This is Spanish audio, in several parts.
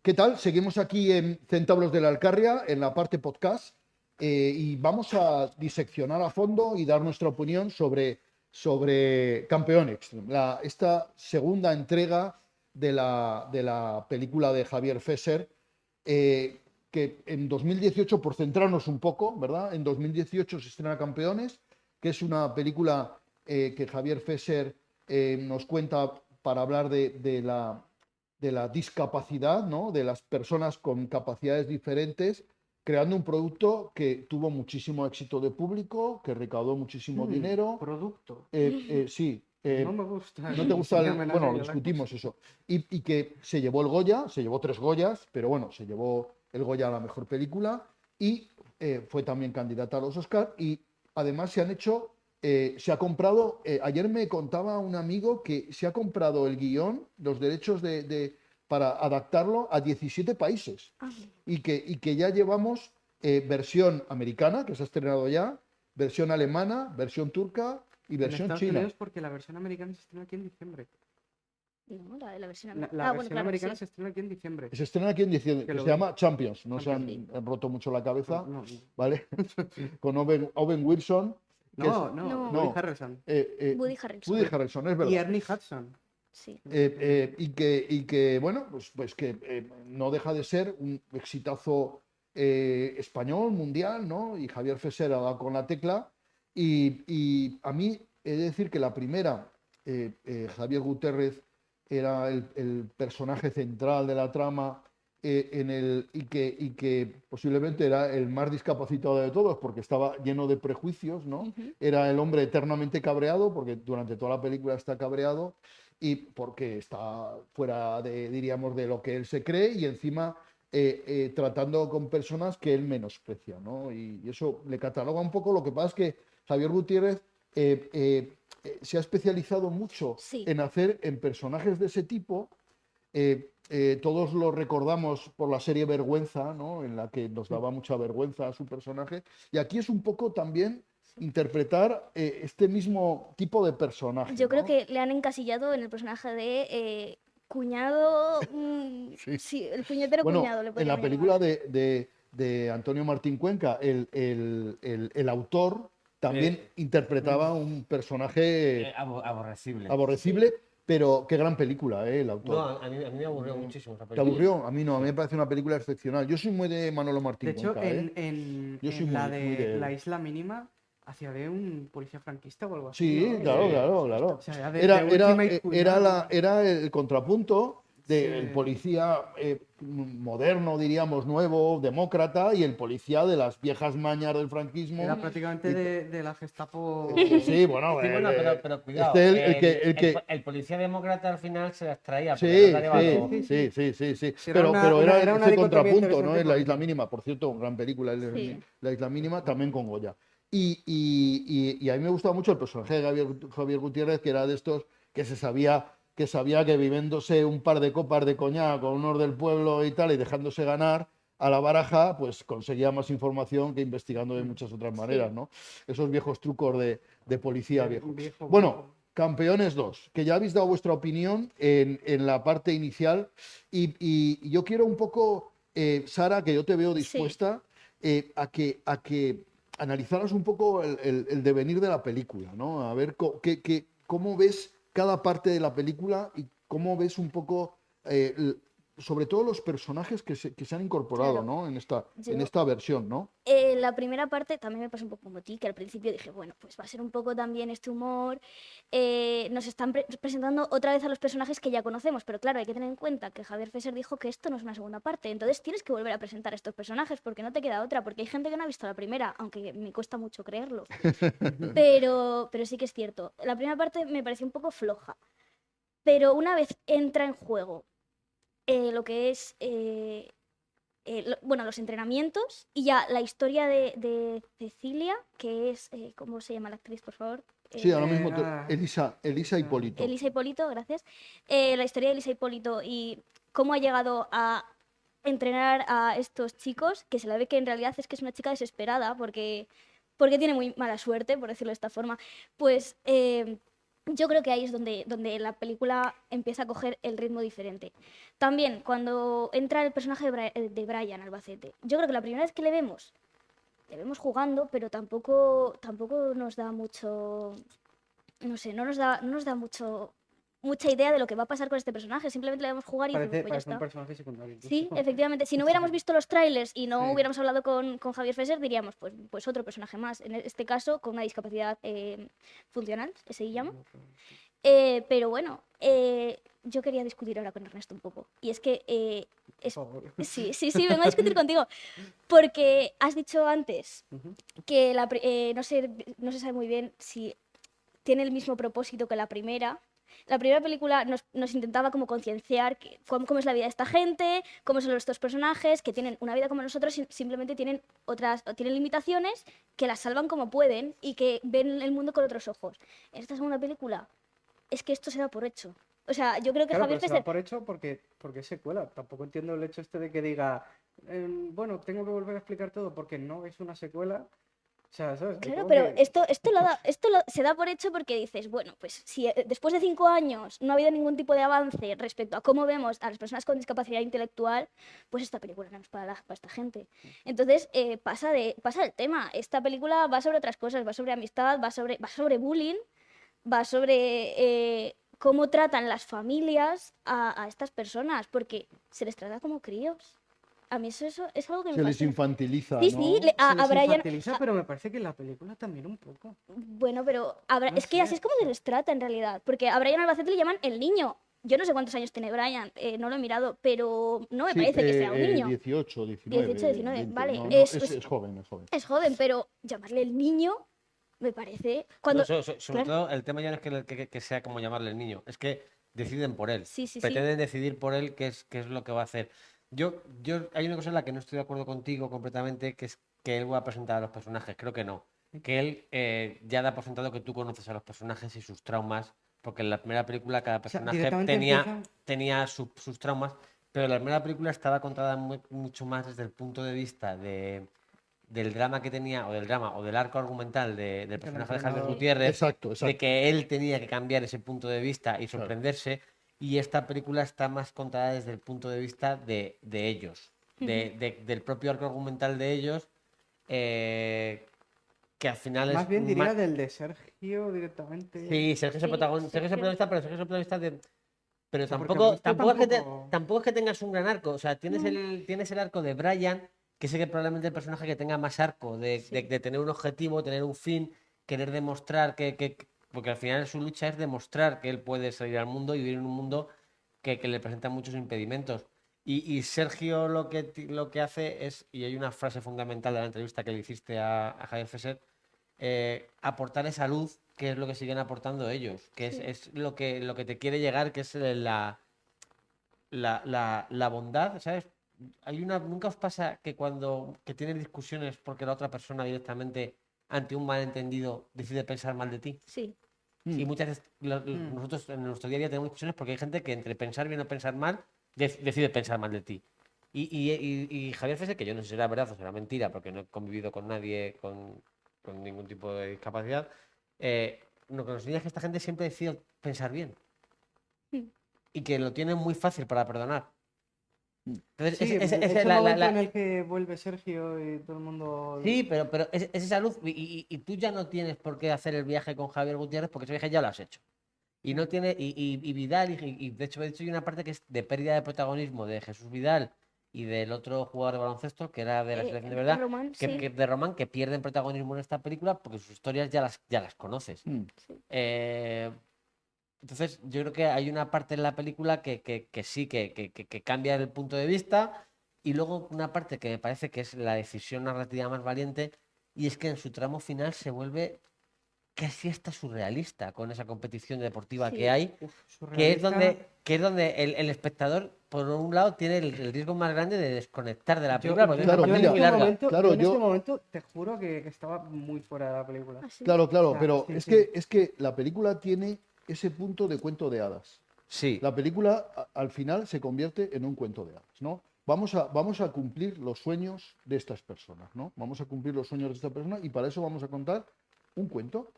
¿Qué tal? Seguimos aquí en Centauros de la Alcarria, en la parte podcast, y vamos a diseccionar a fondo y dar nuestra opinión sobre Campeón Extreme, esta segunda entrega de la película de Javier Fesser, que en 2018, por centrarnos un poco, ¿verdad? En 2018 se estrena Campeones, que es una película que Javier Fesser nos cuenta para hablar de la discapacidad, ¿no? De las personas con capacidades diferentes, creando un producto que tuvo muchísimo éxito de público, que recaudó muchísimo dinero. Producto. Sí. No me gusta. ¿No te gusta el...? Enséñamela, Bueno, yo la discutimos cosa. eso. Y que se llevó el Goya, se llevó 3 Goyas, pero bueno, se llevó el Goya a la mejor película y fue también candidata a los Oscar. Y además se ha comprado, ayer me contaba un amigo que se ha comprado el guión, los derechos para adaptarlo a 17 países y que ya llevamos versión americana, que se ha estrenado ya, versión alemana, versión turca y En versión Estados china. Unidos, porque la versión americana se estrena aquí en diciembre. No, la versión La americana. versión Claro, americana sí. se estrena aquí en diciembre. Se estrena aquí en diciembre, Que que lo se vi. llama Champions, no se Champions. han roto mucho la cabeza, No, ¿vale? Con Owen Wilson, que es, no, No. Woody no, Harrelson. Woody Harrelson. Woody Harrelson, es Y verdad. Ernie Hudson. Sí. Y que bueno, pues que no deja de ser un exitazo español, mundial, ¿no? Y Javier Fesser ha dado con la tecla. Y a mí he de decir que la primera, Javier Gutiérrez era el personaje central de la trama, y que posiblemente era el más discapacitado de todos porque estaba lleno de prejuicios, ¿no? Era el hombre eternamente cabreado porque durante toda la película está cabreado y porque está fuera diríamos, de lo que él se cree y encima tratando con personas que él menosprecia, ¿no? Y eso le cataloga un poco. Lo que pasa es que Javier Gutiérrez se ha especializado mucho Sí. en personajes de ese tipo. Todos lo recordamos por la serie Vergüenza, ¿no? En la que nos daba mucha vergüenza a su personaje. Y aquí es un poco también interpretar este mismo tipo de personaje, Yo creo ¿no? que le han encasillado en el personaje de cuñado. Sí. Sí, el puñetero Bueno, cuñado le en la podríamos película llamar. de Antonio Martín Cuenca, el autor también interpretaba un personaje Aborrecible. aborrecible, pero qué gran película, el No, autor. a mí me aburrió muchísimo esa ¿Te película. aburrió? A mí no, a mí me parece una película excepcional. Yo soy muy de Manolo Martín De hecho, Cuenca, ¿eh? Yo soy en la muy de de él. La Isla Mínima hacía de un policía franquista o algo así. Sí, ¿no? claro. O sea, de Era, Ultimate Cuñado. era el contrapunto del Sí. policía moderno, diríamos, nuevo, demócrata, y el policía de las viejas mañas del franquismo. Era prácticamente Y- de la Gestapo. Sí, bueno, Sí, bueno, pero cuidado. El policía demócrata al final se las traía, porque no Sí, la llevado. sí. Sí, Pero era una ese dicotomía contrapunto, ¿no? interesante Es La porque- Isla Mínima, por cierto, gran película, Sí. La Isla Mínima, también con Goya. Y a mí me gustaba mucho el personaje de Javier Gutiérrez, que era de estos que sabía que bebiéndose un par de copas de coñac con unos del pueblo y tal, y dejándose ganar a la baraja, pues conseguía más información que investigando de muchas otras maneras, ¿no? Esos viejos trucos de policía viejo. Viejo. Bueno, Campeones 2, que ya habéis dado vuestra opinión en la parte inicial, y yo quiero un poco, Sara, que yo te veo dispuesta a que analizaras un poco el devenir de la película, ¿no? A ver cómo ves cada parte de la película y cómo ves un poco, sobre todo los personajes que se han incorporado, Claro. ¿no? En Yo- esta versión, ¿no? La primera parte también me pasó un poco como a ti, que al principio dije, bueno, pues va a ser un poco también este humor. Nos están presentando otra vez a los personajes que ya conocemos, pero claro, hay que tener en cuenta que Javier Fesser dijo que esto no es una segunda parte, entonces tienes que volver a presentar a estos personajes porque no te queda otra, porque hay gente que no ha visto la primera, aunque me cuesta mucho creerlo. Pero sí que es cierto. La primera parte me pareció un poco floja, pero una vez entra en juego lo que es bueno, los entrenamientos y ya la historia de Cecilia, que es, ¿cómo se llama la actriz, por favor? Sí, ahora mismo Ah, Elisa Hipólito. Elisa Hipólito, gracias. La historia de Elisa Hipólito y cómo ha llegado a entrenar a estos chicos, que se la ve que en realidad es que es una chica desesperada porque tiene muy mala suerte, por decirlo de esta forma, pues Yo creo que ahí es donde la película empieza a coger el ritmo diferente. También, cuando entra el personaje de Brian Albacete, yo creo que la primera vez que le vemos jugando, pero tampoco nos da mucho, no sé, no nos da mucha idea de lo que va a pasar con este personaje. Simplemente le vemos jugar y decimos, pues ya Parece un está. personaje secundario. Incluso. Sí, efectivamente. Si no hubiéramos visto los trailers y no Sí. hubiéramos hablado con Javier Fesser, diríamos, pues otro personaje más. En este caso, con una discapacidad funcional, que se llama. Pero bueno, yo quería discutir ahora con Ernesto un poco. Y es que Por favor. sí, vengo a discutir contigo. Porque has dicho antes Ujú. que no se sabe muy bien si tiene el mismo propósito que la primera. La primera película nos intentaba como concienciar cómo es la vida de esta gente, cómo son estos personajes, que tienen una vida como nosotros, simplemente tienen limitaciones que las salvan como pueden y que ven el mundo con otros ojos. En esta segunda película es que esto se da por hecho. O sea, yo creo que Claro, Javier pero se da Fesser... por hecho porque es secuela. Tampoco entiendo el hecho este de que diga, bueno, tengo que volver a explicar todo porque no es una secuela. O sea, ¿sabes? Hay Claro, como pero que- se da por hecho porque dices, bueno, pues si después de 5 años no ha habido ningún tipo de avance respecto a cómo vemos a las personas con discapacidad intelectual, pues esta película no es para esta gente. Entonces, pasa el tema. Esta película va sobre otras cosas, va sobre amistad, va sobre bullying, va sobre cómo tratan las familias a estas personas, porque se les trata como críos. A mí eso es algo que me Se les fascina. infantiliza, Sí, ¿no? sí, Se a les Brian... infantiliza, pero me parece que en la película también un poco. Bueno, pero No es que así sé. es como se les trata en realidad, porque a Brian Albacete le llaman el niño. Yo no sé cuántos años tiene Brian, no lo he mirado, pero no me Sí, parece que sea un niño. 18, 18, 19, 19, 20. vale. No, Es, es joven, es joven. es joven, pero llamarle el niño me parece... No, Cuando... sobre Claro, todo el tema ya no es que sea como llamarle el niño, es que deciden por él. sí, sí, sí. Pretenden decidir por él qué es lo que va a hacer. Hay una cosa en la que no estoy de acuerdo contigo completamente, que es que él va a presentar a los personajes. Creo que no. Que él ya da por sentado que tú conoces a los personajes y sus traumas, porque en la primera película cada O sea, personaje directamente tenía, empiezan. tenía sus traumas, pero la primera película estaba contada mucho más desde el punto de vista del drama que tenía, o del drama, o del arco argumental del Del personaje de Javier entrenador. Gutiérrez, Exacto, de exacto. que él tenía que cambiar ese punto de vista y Claro. sorprenderse, y esta película está más contada desde el punto de vista de ellos, del propio arco argumental de ellos, que al final Más es... bien diría del de Sergio directamente. Sí, Sergio es el Sí, protagonista, Sergio es el Sergio. protagonista, pero Sergio es el protagonista de... Pero O sea, porque el tampoco, resto tampoco es que tengas un gran arco. O sea, No. tienes el arco de Brian, que es el que probablemente el personaje que tenga más arco, Sí. de tener un objetivo, tener un fin, querer demostrar porque al final su lucha es demostrar que él puede salir al mundo y vivir en un mundo que le presenta muchos impedimentos. Y Sergio lo que hace es, y hay una frase fundamental de la entrevista que le hiciste a Javier Fesser, aportar esa luz, que es lo que siguen aportando ellos, que Sí. es lo que te quiere llegar, que es la bondad, ¿sabes? Nunca os pasa que cuando que tienes discusiones porque la otra persona directamente, ante un malentendido, decide pensar mal de ti. Sí. Y muchas veces nosotros en nuestro día a día tenemos discusiones porque hay gente que entre pensar bien o pensar mal, decide pensar mal de ti. Y Javier Fesser, que yo no sé si será verdad o será mentira, porque no he convivido con nadie con ningún tipo de discapacidad, lo que nos enseña es que esta gente siempre decide pensar bien Mm. y que lo tienen muy fácil para perdonar. Entonces, Sí, esa es es el momento en el que vuelve Sergio y todo el mundo. Sí, pero es esa luz y tú ya no tienes por qué hacer el viaje con Javier Gutiérrez porque ese viaje ya lo has hecho. Y no tiene, y Vidal, de hecho hay una parte que es de pérdida de protagonismo de Jesús Vidal y del otro jugador de baloncesto, que era de la selección de verdad, Román, sí. de Román, que pierden protagonismo en esta película porque sus historias ya las conoces. Mm. Eh, entonces, yo creo que hay una parte en la película que sí, que cambia el punto de vista, y luego una parte que me parece que es la decisión narrativa más valiente, y es que en su tramo final se vuelve casi hasta surrealista con esa competición deportiva Sí. que hay, Uf, que surrealista. es donde el espectador, por un lado, tiene el riesgo más grande de desconectar de la Yo, película, porque es una Claro, parte mira, muy larga. claro, yo en ese yo- momento te juro que estaba muy fuera de la película. Así. Claro, claro, O sea, pero sí, es sí. es que la película tiene ese punto de cuento de hadas. Sí, La película al final se convierte en un cuento de hadas, ¿no? Vamos a cumplir los sueños de estas personas, ¿no? Vamos a cumplir los sueños de estas personas y para eso vamos a contar un cuento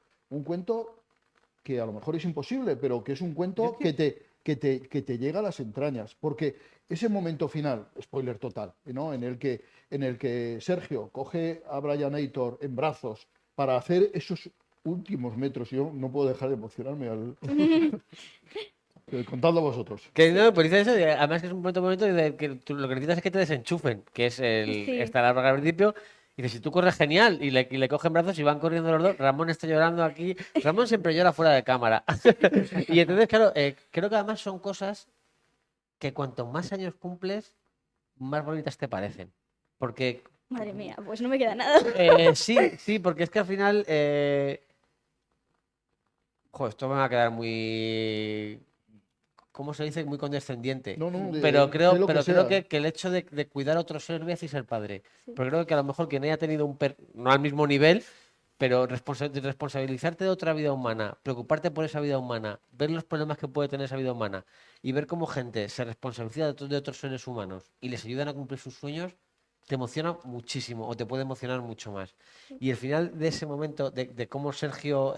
que a lo mejor es imposible, pero que es un cuento Yo es que te llega a las entrañas. Porque ese momento final, spoiler total, ¿no? En el que Sergio coge a Brian Aitor en brazos para hacer esos últimos metros, yo no puedo dejar de emocionarme contadlo vosotros. Que no, pues dice eso, además que es un momento bonito de que lo que necesitas es que te desenchufen, que es Sí. está la braga al principio. Y dice, si tú corres genial, y le cogen brazos y van corriendo los dos, Ramón está llorando aquí. Ramón siempre llora fuera de cámara. Y entonces, claro, creo que además son cosas que cuanto más años cumples, más bonitas te parecen. Porque Madre mía, pues no me queda nada. sí, porque es que al final. Joder, esto me va a quedar muy. ¿Cómo se dice? Muy condescendiente. No, no, Pero sé creo, lo que pero creo sea. que el hecho de cuidar a otro ser, voy a decir ser padre. Sí. Pero creo que a lo mejor quien haya tenido no al mismo nivel, pero responsabilizarte de otra vida humana, preocuparte por esa vida humana, ver los problemas que puede tener esa vida humana y ver cómo gente se responsabiliza de otros seres humanos y les ayudan a cumplir sus sueños, te emociona muchísimo o te puede emocionar mucho más. Y el final de ese momento, de cómo Sergio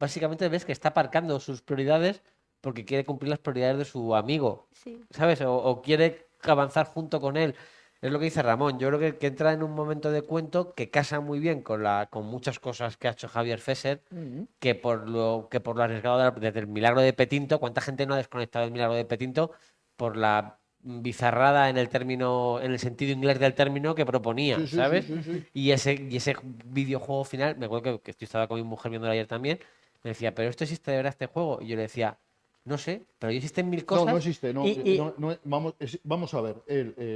básicamente ves que está aparcando sus prioridades porque quiere cumplir las prioridades de su amigo, Sí. ¿sabes? O quiere avanzar junto con él. Es lo que dice Ramón. Yo creo que entra en un momento de cuento que casa muy bien con muchas cosas que ha hecho Javier Fesser, Ujú. que por lo arriesgado desde el milagro de Petinto, ¿cuánta gente no ha desconectado el milagro de Petinto por la bizarrada en el término, en el sentido inglés del término que proponía, Sí, sí, sí, ¿sabes? sí, sí. Y ese videojuego final, me acuerdo que estaba con mi mujer viéndolo ayer también, me decía, ¿pero esto existe de verdad este juego? Y yo le decía, no sé, pero existen mil No, no cosas. existe. No, Y vamos a ver,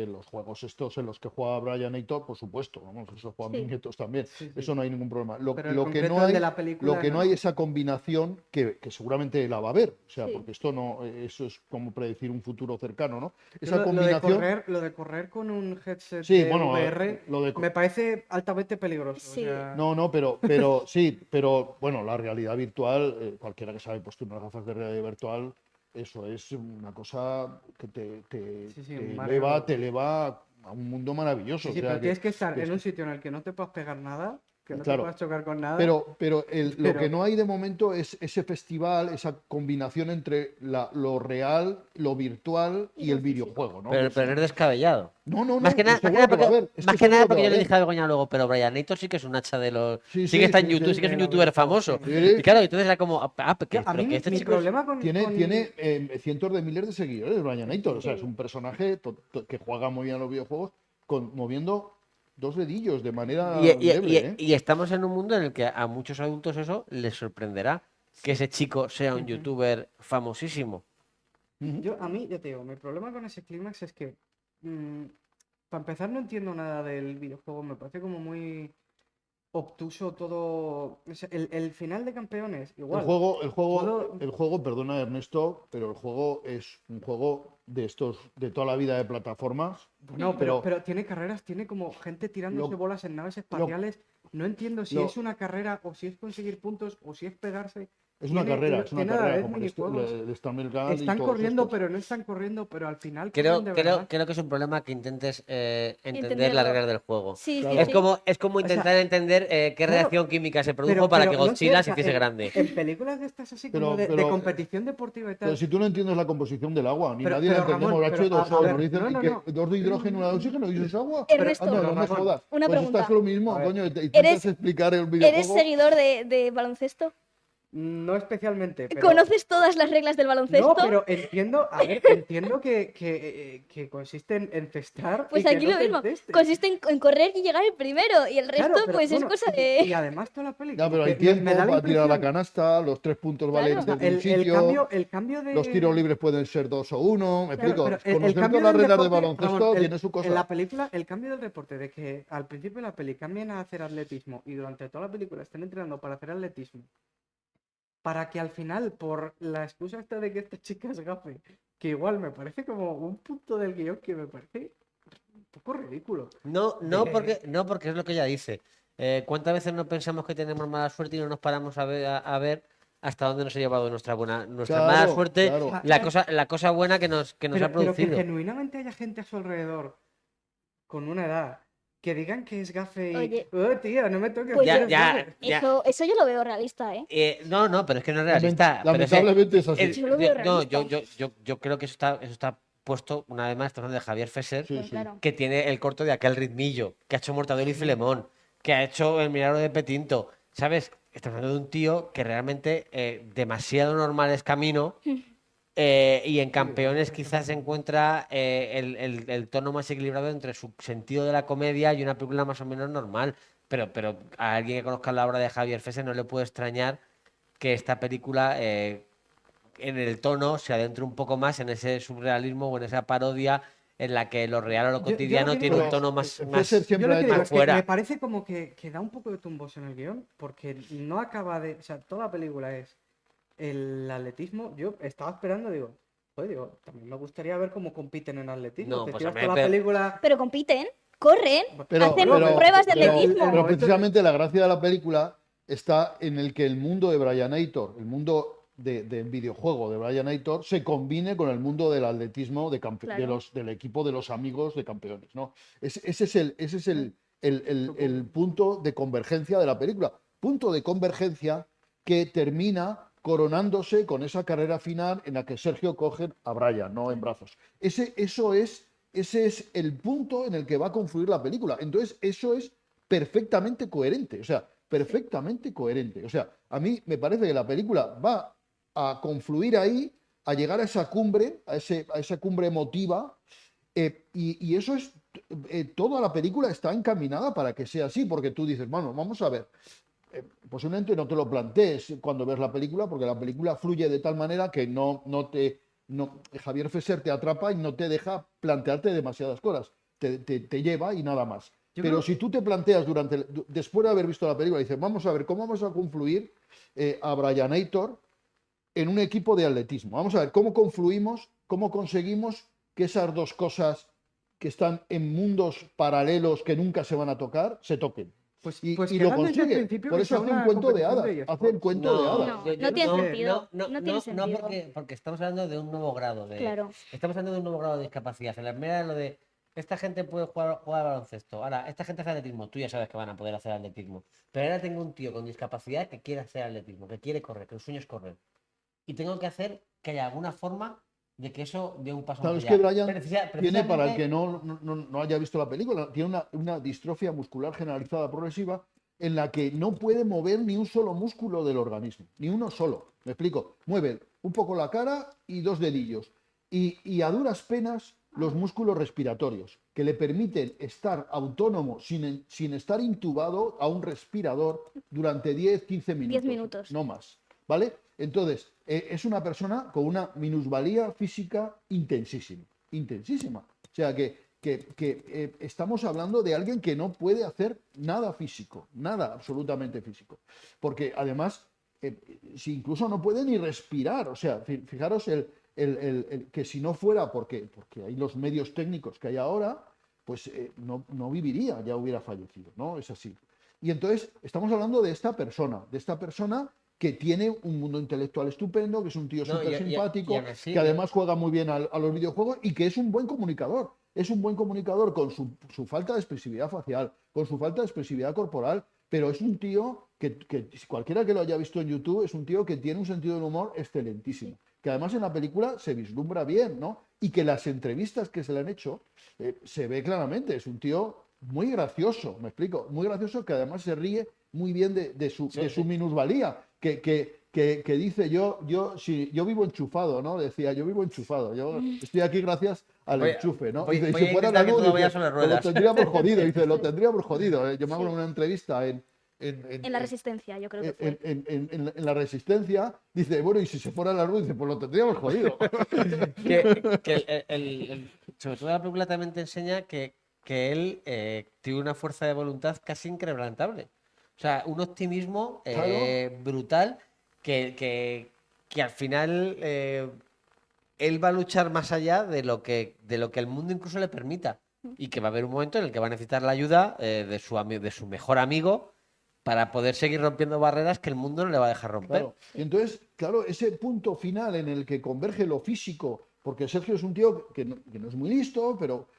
los juegos estos en los que juega Brian Aitor, por supuesto, vamos, esos juegan mis Sí. nietos también. Sí, sí. Eso no hay ningún problema. Pero en Lo que concreto no el hay, de la película lo que no no. hay esa combinación que seguramente la va a haber. O sea, Sí. porque esto no, eso es como predecir un futuro cercano, ¿no? Yo Esa combinación. lo de correr con un headset Sí, de bueno, VR lo de me parece altamente peligroso. O Sí. sea, no, pero sí, pero bueno, la realidad virtual, cualquiera que sabe, pues tú unas gafas de realidad virtual, eso es una cosa que sí, sí, te un te mareo. eleva a un mundo maravilloso. Sí, O sí, sea, pero tienes que estar que en es- un sitio en el que no te puedas pegar nada, que no te claro, puedas chocar con nada. pero lo que Pero, no hay de momento es ese festival, esa combinación entre lo real, lo virtual Y y lo el físico. videojuego, ¿no? pero no es descabellado. No, Más que nada, más que seguro nada que va a porque, haber, es más que que nada seguro que porque va a yo le haber. dije a Begoña luego, pero Brian Aitor sí que es un hacha de los. Sí, Sí que sí, está en sí, YouTube, sí. sí que es un lo youtuber vi, famoso. sí. Sí. Y claro, entonces era como, Yo, a pero mí que este mi chico es. problema con... Tiene cientos de miles de seguidores, Brian Aitor. O sea, es Sí. un personaje que juega muy bien a los videojuegos, moviendo dos dedillos de manera endeble, ¿eh? Y estamos en un mundo en el que a muchos adultos eso les sorprenderá que ese chico sea un Ujú. youtuber famosísimo. Ujú. A mí, ya te digo, mi problema con ese clímax es que, para empezar, no entiendo nada del videojuego, me parece como muy obtuso todo. O sea, el final de campeones, igual. Puedo- El juego, perdona Ernesto, pero el juego es un juego de estos, de toda la vida de plataformas. No, pero pero tiene carreras, tiene como gente tirándose lo- bolas en naves espaciales. No entiendo si lo- es una carrera o si es conseguir puntos o si es pegarse. es una Tiene a la vez como minijuegos. el Starmergal y Están todos corriendo, estos. pero no están corriendo, pero al final corren de verdad. Creo que es un problema que intentes entender las Entenderlo. reglas del juego. Sí, sí, Claro. sí. Es como O sea, intentar entender qué claro, reacción química se produjo para que no sé, Godzilla o se sea, hiciese grande. en películas de estas así como de Pero competición deportiva y Pero tal. si tú no entiendes la composición del agua, ni Pero- nadie la pero, entendemos, Ramón, pero, H2O, a ver, nos dicen no, ¿y no, qué? no. ¿Dos de hidrógeno, una de oxígeno y eso es agua? Ernesto, Anda, pero no me Ramón, jodas. una Pues pregunta. estás lo mismo, A ver. coño, y intentas ¿Eres- explicar el ¿Eres videojuego. seguidor de baloncesto? No especialmente, pero... ¿Conoces todas las reglas del baloncesto? No, pero entiendo que consiste en cestar Pues y que aquí no lo te mismo. encestes. Consiste en correr y llegar el primero. Y el Claro, resto, pero, pues bueno, es cosa y de. además toda la película. Ya, pero hay que me tiempo da la para tirar la impresión- canasta, los 3 puntos Claro. valen O sea, desde un el sitio, cambio de... los tiros libres pueden ser 2 o 1. Me Claro, explico. pero Conocer cambio todas las del reglas de deporte, baloncesto Ramón, tiene su en cosa. la película, el cambio del deporte, de que al principio de la peli cambien a hacer atletismo y durante toda la película estén entrenando para hacer atletismo, para que al final, por la excusa esta de que esta chica es gafe, que igual me parece como un punto del guión que me parece un poco ridículo. No, porque es lo que ella dice. ¿Cuántas veces no pensamos que tenemos mala suerte y no nos paramos a ver hasta dónde nos ha llevado nuestra Claro, mala suerte, claro. la cosa buena que nos ha Pero que producido? genuinamente haya gente a su alrededor con una edad Que digan que es gafe y... Oye. Oh, tío, no me toques. Pues que ya- eres gafe". Eso yo lo veo realista, ¿eh? No, pero es que no es realista. pero es que- Lamentablemente es así. Yo lo veo no, realista. yo creo que eso está puesto, una vez más, estamos hablando de Javier Fesser, Sí, Pues sí. claro. que tiene el corto de aquel ritmillo, que ha hecho Mortadelo y Filemón, que ha hecho El Milagro de Petinto. ¿Sabes? Estamos hablando de un tío que realmente demasiado normal es camino. Y en Campeones quizás se encuentra el tono más equilibrado entre su sentido de la comedia y una película más o menos normal. Pero a alguien que conozca la obra de Javier Fesser no le puede extrañar que esta película en el tono se adentre un poco más en ese surrealismo o en esa parodia en la que lo real o lo Yo lo cotidiano que tiene digo un tono es- más, Fesser más siempre Yo lo que ha digo hecho- es que fuera. me parece como que da un poco de tumbos en el guión, porque no acaba de... O sea, toda la película es el atletismo. Yo estaba esperando, digo, joder, digo, también me gustaría ver cómo compiten en atletismo. No, Te pues tiras a mí toda la me- película... Pero compiten, corren, hacen pero- pruebas de pero- atletismo. pero momento- precisamente la gracia de la película está en el que el mundo de Brianator, el mundo del videojuego de Brianator, se combine con el mundo del atletismo Claro. del equipo de los amigos de campeones, ¿no? Ese es el punto de convergencia de la película. Punto de convergencia que termina coronándose con esa carrera final en la que Sergio coge a Brian, ¿no? En brazos. Ese es el punto en el que va a confluir la película. Entonces, eso es perfectamente coherente. O sea, perfectamente coherente. O sea, a mí me parece que la película va a confluir ahí, a llegar a esa cumbre, a esa cumbre emotiva, y eso es, toda la película está encaminada para que sea así, porque tú dices, bueno, vamos a ver, posiblemente no te lo plantees cuando ves la película, porque la película fluye de tal manera que Javier Fesser te atrapa y no te deja plantearte demasiadas cosas, te lleva y nada más. Yo Pero creo- si tú te planteas después de haber visto la película, dices, vamos a ver cómo vamos a confluir a Brianator en un equipo de atletismo. Vamos a ver cómo confluimos, cómo conseguimos que esas dos cosas que están en mundos paralelos que nunca se van a tocar, se toquen. Pues, Y, pues y que lo hagan desde el consigue. principio Por que eso sea hace un una cuento de competición hadas. de Hace eSports. un cuento de hadas. No tiene sentido. No tiene sentido. porque estamos hablando de un nuevo grado. Claro. Estamos hablando de un nuevo grado de discapacidad. En la primera era lo de esta gente puede jugar al baloncesto. Ahora, esta gente hace atletismo. Tú ya sabes que van a poder hacer atletismo. Pero ahora tengo un tío con discapacidad que quiere hacer atletismo, que quiere correr, que el sueño es correr. Y tengo que hacer que haya alguna forma de que eso dé un paso Claro, más es que allá. Brian tiene, para el Precisamente- que no haya visto la película, tiene una distrofia muscular generalizada progresiva en la que no puede mover ni un solo músculo del organismo, ni uno solo. Me explico. Mueve un poco la cara y dos dedillos. Y a duras penas los músculos respiratorios, que le permiten estar autónomo sin estar intubado a un respirador durante 10-15 minutos. 10 minutos. No más. ¿Vale? Entonces, es una persona con una minusvalía física intensísima. Intensísima. O sea que estamos hablando de alguien que no puede hacer nada físico, nada absolutamente físico. Porque además, si incluso no puede ni respirar. O sea, fijaros que si no fuera porque hay los medios técnicos que hay ahora, pues no viviría, ya hubiera fallecido, ¿no? Es así. Y entonces estamos hablando de esta persona que tiene un mundo intelectual estupendo, que es un tío No, súper simpático, y aún así, que además juega muy bien a los videojuegos y que es un buen comunicador. Es un buen comunicador con su falta de expresividad facial, con su falta de expresividad corporal, pero es un tío que cualquiera que lo haya visto en YouTube, es un tío que tiene un sentido del humor excelentísimo. Que además en la película se vislumbra bien, ¿no? Y que las entrevistas que se le han hecho se ve claramente. Es un tío muy gracioso, me explico, muy gracioso, que además se ríe muy bien de su minusvalía, que dice yo vivo enchufado, ¿no? Decía, yo vivo enchufado, yo estoy aquí gracias al enchufe, ¿no? Dice, y si fuera la luz, dice, pues lo tendríamos jodido, dice, lo tendríamos jodido. Yo me hago una entrevista en la Resistencia, yo creo que fue. en la Resistencia, dice, bueno, y si se fuera la luz, dice, pues lo tendríamos jodido. Sobre todo la película también te enseña que él tiene una fuerza de voluntad casi inquebrantable. O sea, un optimismo Claro. brutal que al final él va a luchar más allá de lo que el mundo incluso le permita. Y que va a haber un momento en el que va a necesitar la ayuda de su mejor amigo para poder seguir rompiendo barreras que el mundo no le va a dejar romper. Claro. Y entonces, claro, ese punto final en el que converge lo físico Porque Sergio es un tío que no es muy listo,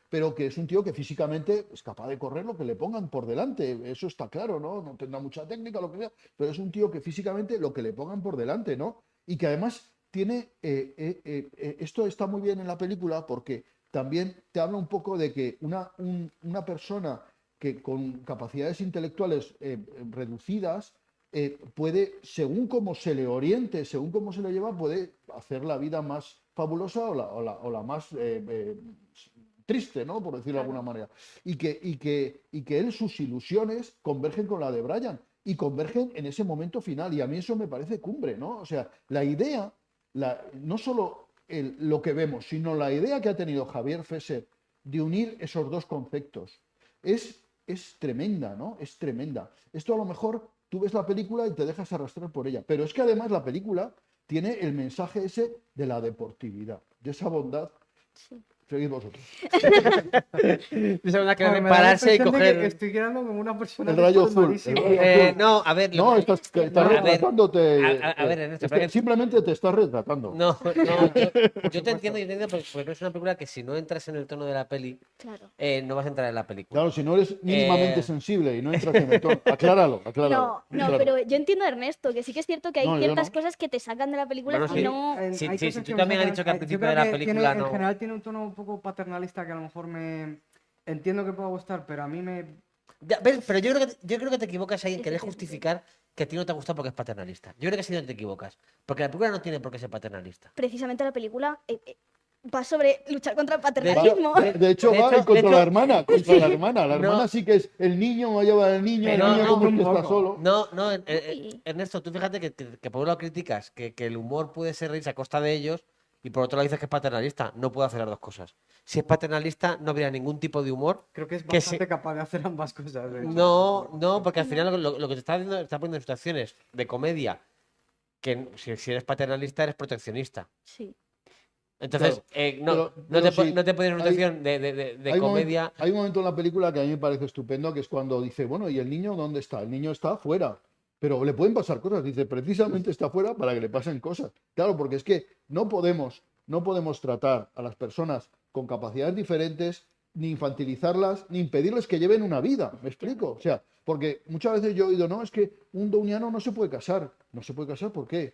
pero que es un tío que físicamente es capaz de correr lo que le pongan por delante. Eso está claro, ¿no? No tendrá mucha técnica, lo que sea, pero es un tío que físicamente lo que le pongan por delante, ¿no? Y que además tiene... esto está muy bien en la película porque también te habla un poco de que una persona que con capacidades intelectuales reducidas puede, según cómo se le oriente, según cómo se le lleva, puede hacer la vida más fabulosa o la más triste, ¿no? Por decirlo de alguna manera. Y que él, sus ilusiones convergen con la de Brian y convergen en ese momento final. Y a mí eso me parece cumbre, ¿no? O sea, la idea, no solo lo que vemos, sino la idea que ha tenido Javier Fesser de unir esos dos conceptos es tremenda, ¿no? Es tremenda. Esto a lo mejor tú ves la película y te dejas arrastrar por ella, pero es que además la película tiene el mensaje ese de la deportividad, de esa bondad. Sí. Seguid vosotros. Esa una que Joder, debe me da la pararse y impresión de que coger. estoy quedando como una persona El rayo azul. malísima. El rayo azul. No, a ver. No, estás a ver, retratándote. a ver, Ernesto, espera que- Simplemente te estás retratando. No, yo te entiendo, porque es una película que si no entras en el tono de la peli, Claro. no vas a entrar en la película. Claro, si no eres mínimamente sensible y no entras en el tono. Acláralo. No, Claro. pero yo entiendo a Ernesto, que sí que es cierto que hay No, yo ciertas no. cosas que te sacan de la película Bueno, y sí. no... Sí, Hay sí, cosas tú me también has sacan- dicho que al yo principio creo de la que película en no. general tiene un tono un poco paternalista que a lo mejor me... Entiendo que pueda gustar, pero a mí me... Ya, ¿ves? Pero yo creo que te equivocas ahí en Sí, querer sí, sí, sí. justificar que a ti no te gusta porque es paternalista. Yo creo que sí no te equivocas. Porque la película no tiene por qué ser paternalista. Precisamente la película va sobre luchar contra el Va- paternalismo. de hecho, va contra de la hecho- hermana. Contra la hermana. La No. hermana sí que es el niño, va a llevar al niño, Pero el niño no, como es un que está poco. solo. No, Uy. Ernesto, tú fíjate que por un lado criticas que el humor puede ser reírse a costa de ellos y por otro lado dices que es paternalista. No puede hacer las dos cosas. Si es paternalista, no habría ningún tipo de humor. Creo que es Que bastante capaz de hacer ambas cosas, de hecho. No, porque al final lo que te está haciendo, te está poniendo en situaciones de comedia que si eres paternalista, eres proteccionista. Sí. Entonces, pero no te pones en una hay- situación de Hay un comedia. momento, hay un momento en la película que a mí me parece estupendo, que es cuando dice, bueno, ¿y el niño dónde está? El niño está afuera, pero le pueden pasar cosas. Dice, precisamente está afuera para que le pasen cosas. Claro, porque es que no podemos tratar a las personas con capacidades diferentes, ni infantilizarlas, ni impedirles que lleven una vida. ¿Me explico? O sea, porque muchas veces yo he oído, no, es que un douniano no se puede casar. ¿No se puede casar? ¿Por qué?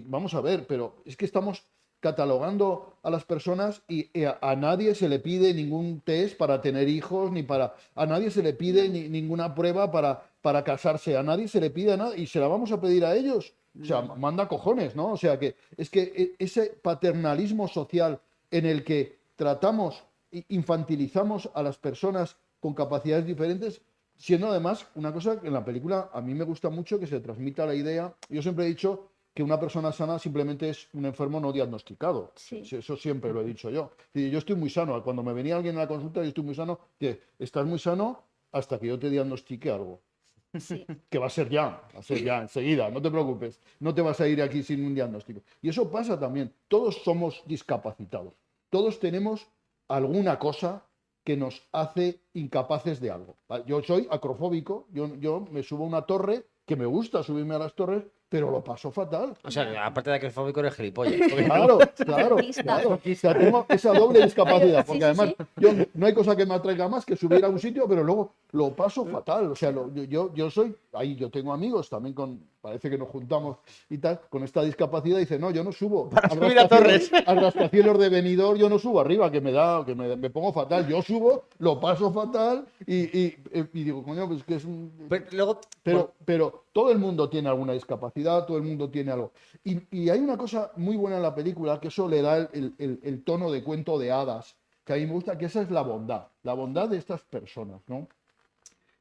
Vamos a ver, pero es que estamos catalogando a las personas y a nadie se le pide ningún test para tener hijos, a nadie se le pide ninguna prueba para casarse, a nadie se le pide nada y se la vamos a pedir a ellos. O sea, manda cojones, ¿no? O sea, que es que ese paternalismo social en el que tratamos, infantilizamos a las personas con capacidades diferentes, siendo además una cosa que en la película a mí me gusta mucho que se transmita la idea. Yo siempre he dicho que una persona sana simplemente es un enfermo no diagnosticado. Sí. Eso siempre lo he dicho yo. Y yo estoy muy sano. Cuando me venía alguien a la consulta, yo estoy muy sano. Estás muy sano hasta que yo te diagnostique algo. Sí. Que va a ser ya enseguida, no te preocupes. No te vas a ir aquí sin un diagnóstico. Y eso pasa también. Todos somos discapacitados. Todos tenemos alguna cosa que nos hace incapaces de algo. Yo soy acrofóbico. Yo me subo a una torre, que me gusta subirme a las torres, pero lo paso fatal. O sea, aparte de que es fóbico, eres gilipollas. Claro. Masoquista. O sea, tengo esa doble discapacidad, Sí, porque sí, además sí. yo no hay cosa que me atraiga más que subir a un sitio, pero luego lo paso fatal. O sea, yo soy, ahí yo tengo amigos también parece que nos juntamos y tal, con esta discapacidad, dice, no, yo no subo. subir a torres. Al rascacielos de Benidorm yo no subo arriba, que me pongo fatal. Yo subo, lo paso fatal y digo, coño, pues que es un... Pero luego, Pero todo el mundo tiene alguna discapacidad, todo el mundo tiene algo. Y hay una cosa muy buena en la película, que eso le da el tono de cuento de hadas, que a mí me gusta, que esa es la bondad de estas personas, ¿no?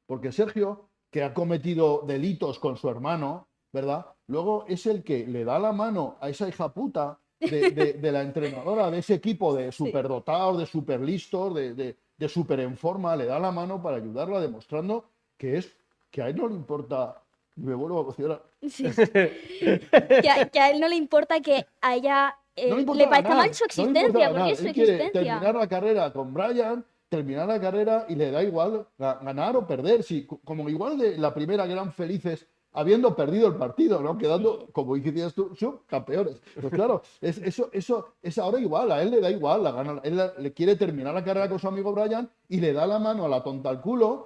Porque Sergio, que ha cometido delitos con su hermano, ¿verdad? Luego es el que le da la mano a esa hija puta de la entrenadora de ese equipo de superdotados, de superlistos, de super en forma, le da la mano para ayudarla, demostrando que a él no le importa. Me vuelvo a emocionar. Sí. Que a él no le importa que a ella No le importa le parezca ganar, mal su no le importa existencia, ganar. porque es su Él quiere existencia. terminar la carrera con Brian, terminar la carrera y le da igual ganar o perder. Sí, como igual de la primera que eran felices habiendo perdido el partido, ¿no? Quedando, como decías tú, subcampeones. Pues claro, eso es ahora igual, a él le da igual, le quiere terminar la carrera con su amigo Brian y le da la mano a la tonta al culo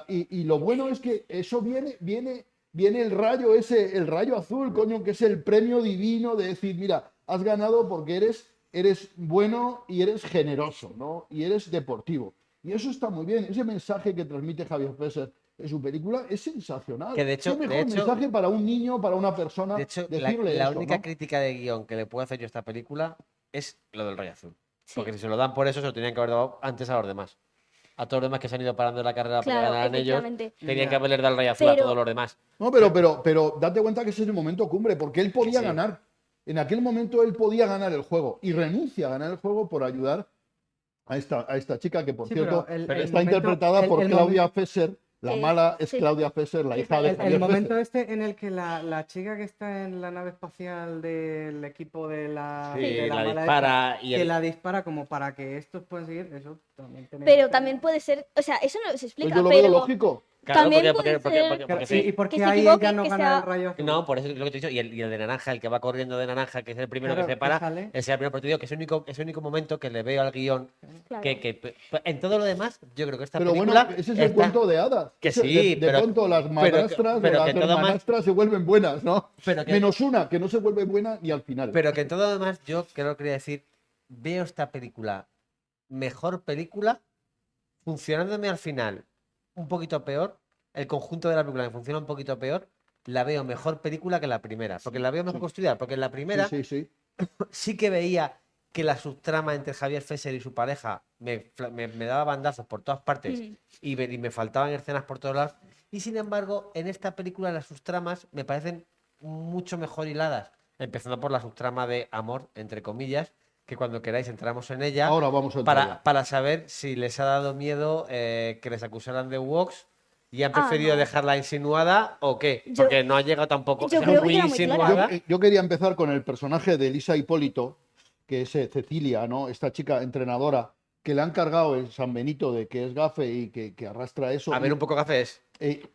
y lo bueno es que eso viene el rayo ese, el rayo azul, coño, que es el premio divino de decir, mira, has ganado porque eres bueno y eres generoso, ¿no? Y eres deportivo. Y eso está muy bien. Ese mensaje que transmite Javier Fesser en su película es sensacional. Que de hecho- ¿Qué mejor de hecho- mensaje para un niño, para una persona, De hecho, decirle la eso, única ¿no? crítica de guión que le puedo hacer yo a esta película es lo del rayo azul. Sí. Porque si se lo dan por eso, se lo tenían que haber dado antes a los demás. A todos los demás que se han ido parando en la carrera para que Claro, ganaran ellos, efectivamente. tenían Ya. que haberles dado el rayo azul a Pero- todos los demás. No, pero date cuenta que ese es el momento cumbre, porque él podía Sí. ganar. En aquel momento él podía ganar el juego y renuncia a ganar el juego por ayudar a esta chica que, por Sí, cierto, pero el está momento- interpretada por el Claudia momento- Fesser. La Sí, mala es sí. Claudia Fesser, la Sí, hija de el Javier El momento Fesser. este en el que la chica que está en la nave espacial del equipo de la, Sí, de la mala dispara esta, y que el- la dispara como para que estos puedan seguir, eso también tiene Pero que- también puede ser, o sea, eso no se Pues explica, yo lo veo pero lógico. Claro, también porque- puede porque- ser porque- Claro, sí. ¿y por que qué se ahí equivoque, ella no que gana sea- el rayo azul? No, por eso es lo que te he dicho. Y el de naranja, el que va corriendo de naranja, que es el primero Claro, que se que para, sale. ese es el primer partido, que es el único momento que le veo al guión. Claro. En todo lo demás, yo creo que esta Pero película. bueno, ese es el está- cuento de hadas. Que Ese- sí, de pero- pronto las pero- madrastras o pero las que todo más- hermanastras se vuelven buenas, ¿no? Pero que- Menos una, que no se vuelve buena ni al final. Pero que en todo lo demás, yo creo que quería decir, veo esta película, mejor película, funcionándome al final un poquito peor. El conjunto de la película me funciona un poquito peor. La veo mejor película que la primera. Porque la veo mejor construida. Porque en la primera Sí, sí, sí. sí que veía que la subtrama entre Javier Fesser y su pareja me daba bandazos por todas partes Mm. y me faltaban escenas por todos lados. Y sin embargo, en esta película las subtramas me parecen mucho mejor hiladas. Empezando por la subtrama de amor, entre comillas, que cuando queráis entramos en ella Ahora vamos a entrar. para saber si les ha dado miedo que les acusaran de Vox y han Ah, preferido no. dejarla insinuada o qué. Yo- Porque no ha llegado tampoco. yo o sea, creo que muy era muy clara. insinuada. Yo quería empezar con el personaje de Elisa Hipólito, que es Cecilia, ¿no? Esta chica entrenadora que le han cargado el San Benito de que es gafe y que arrastra eso. A ver, un poco café es.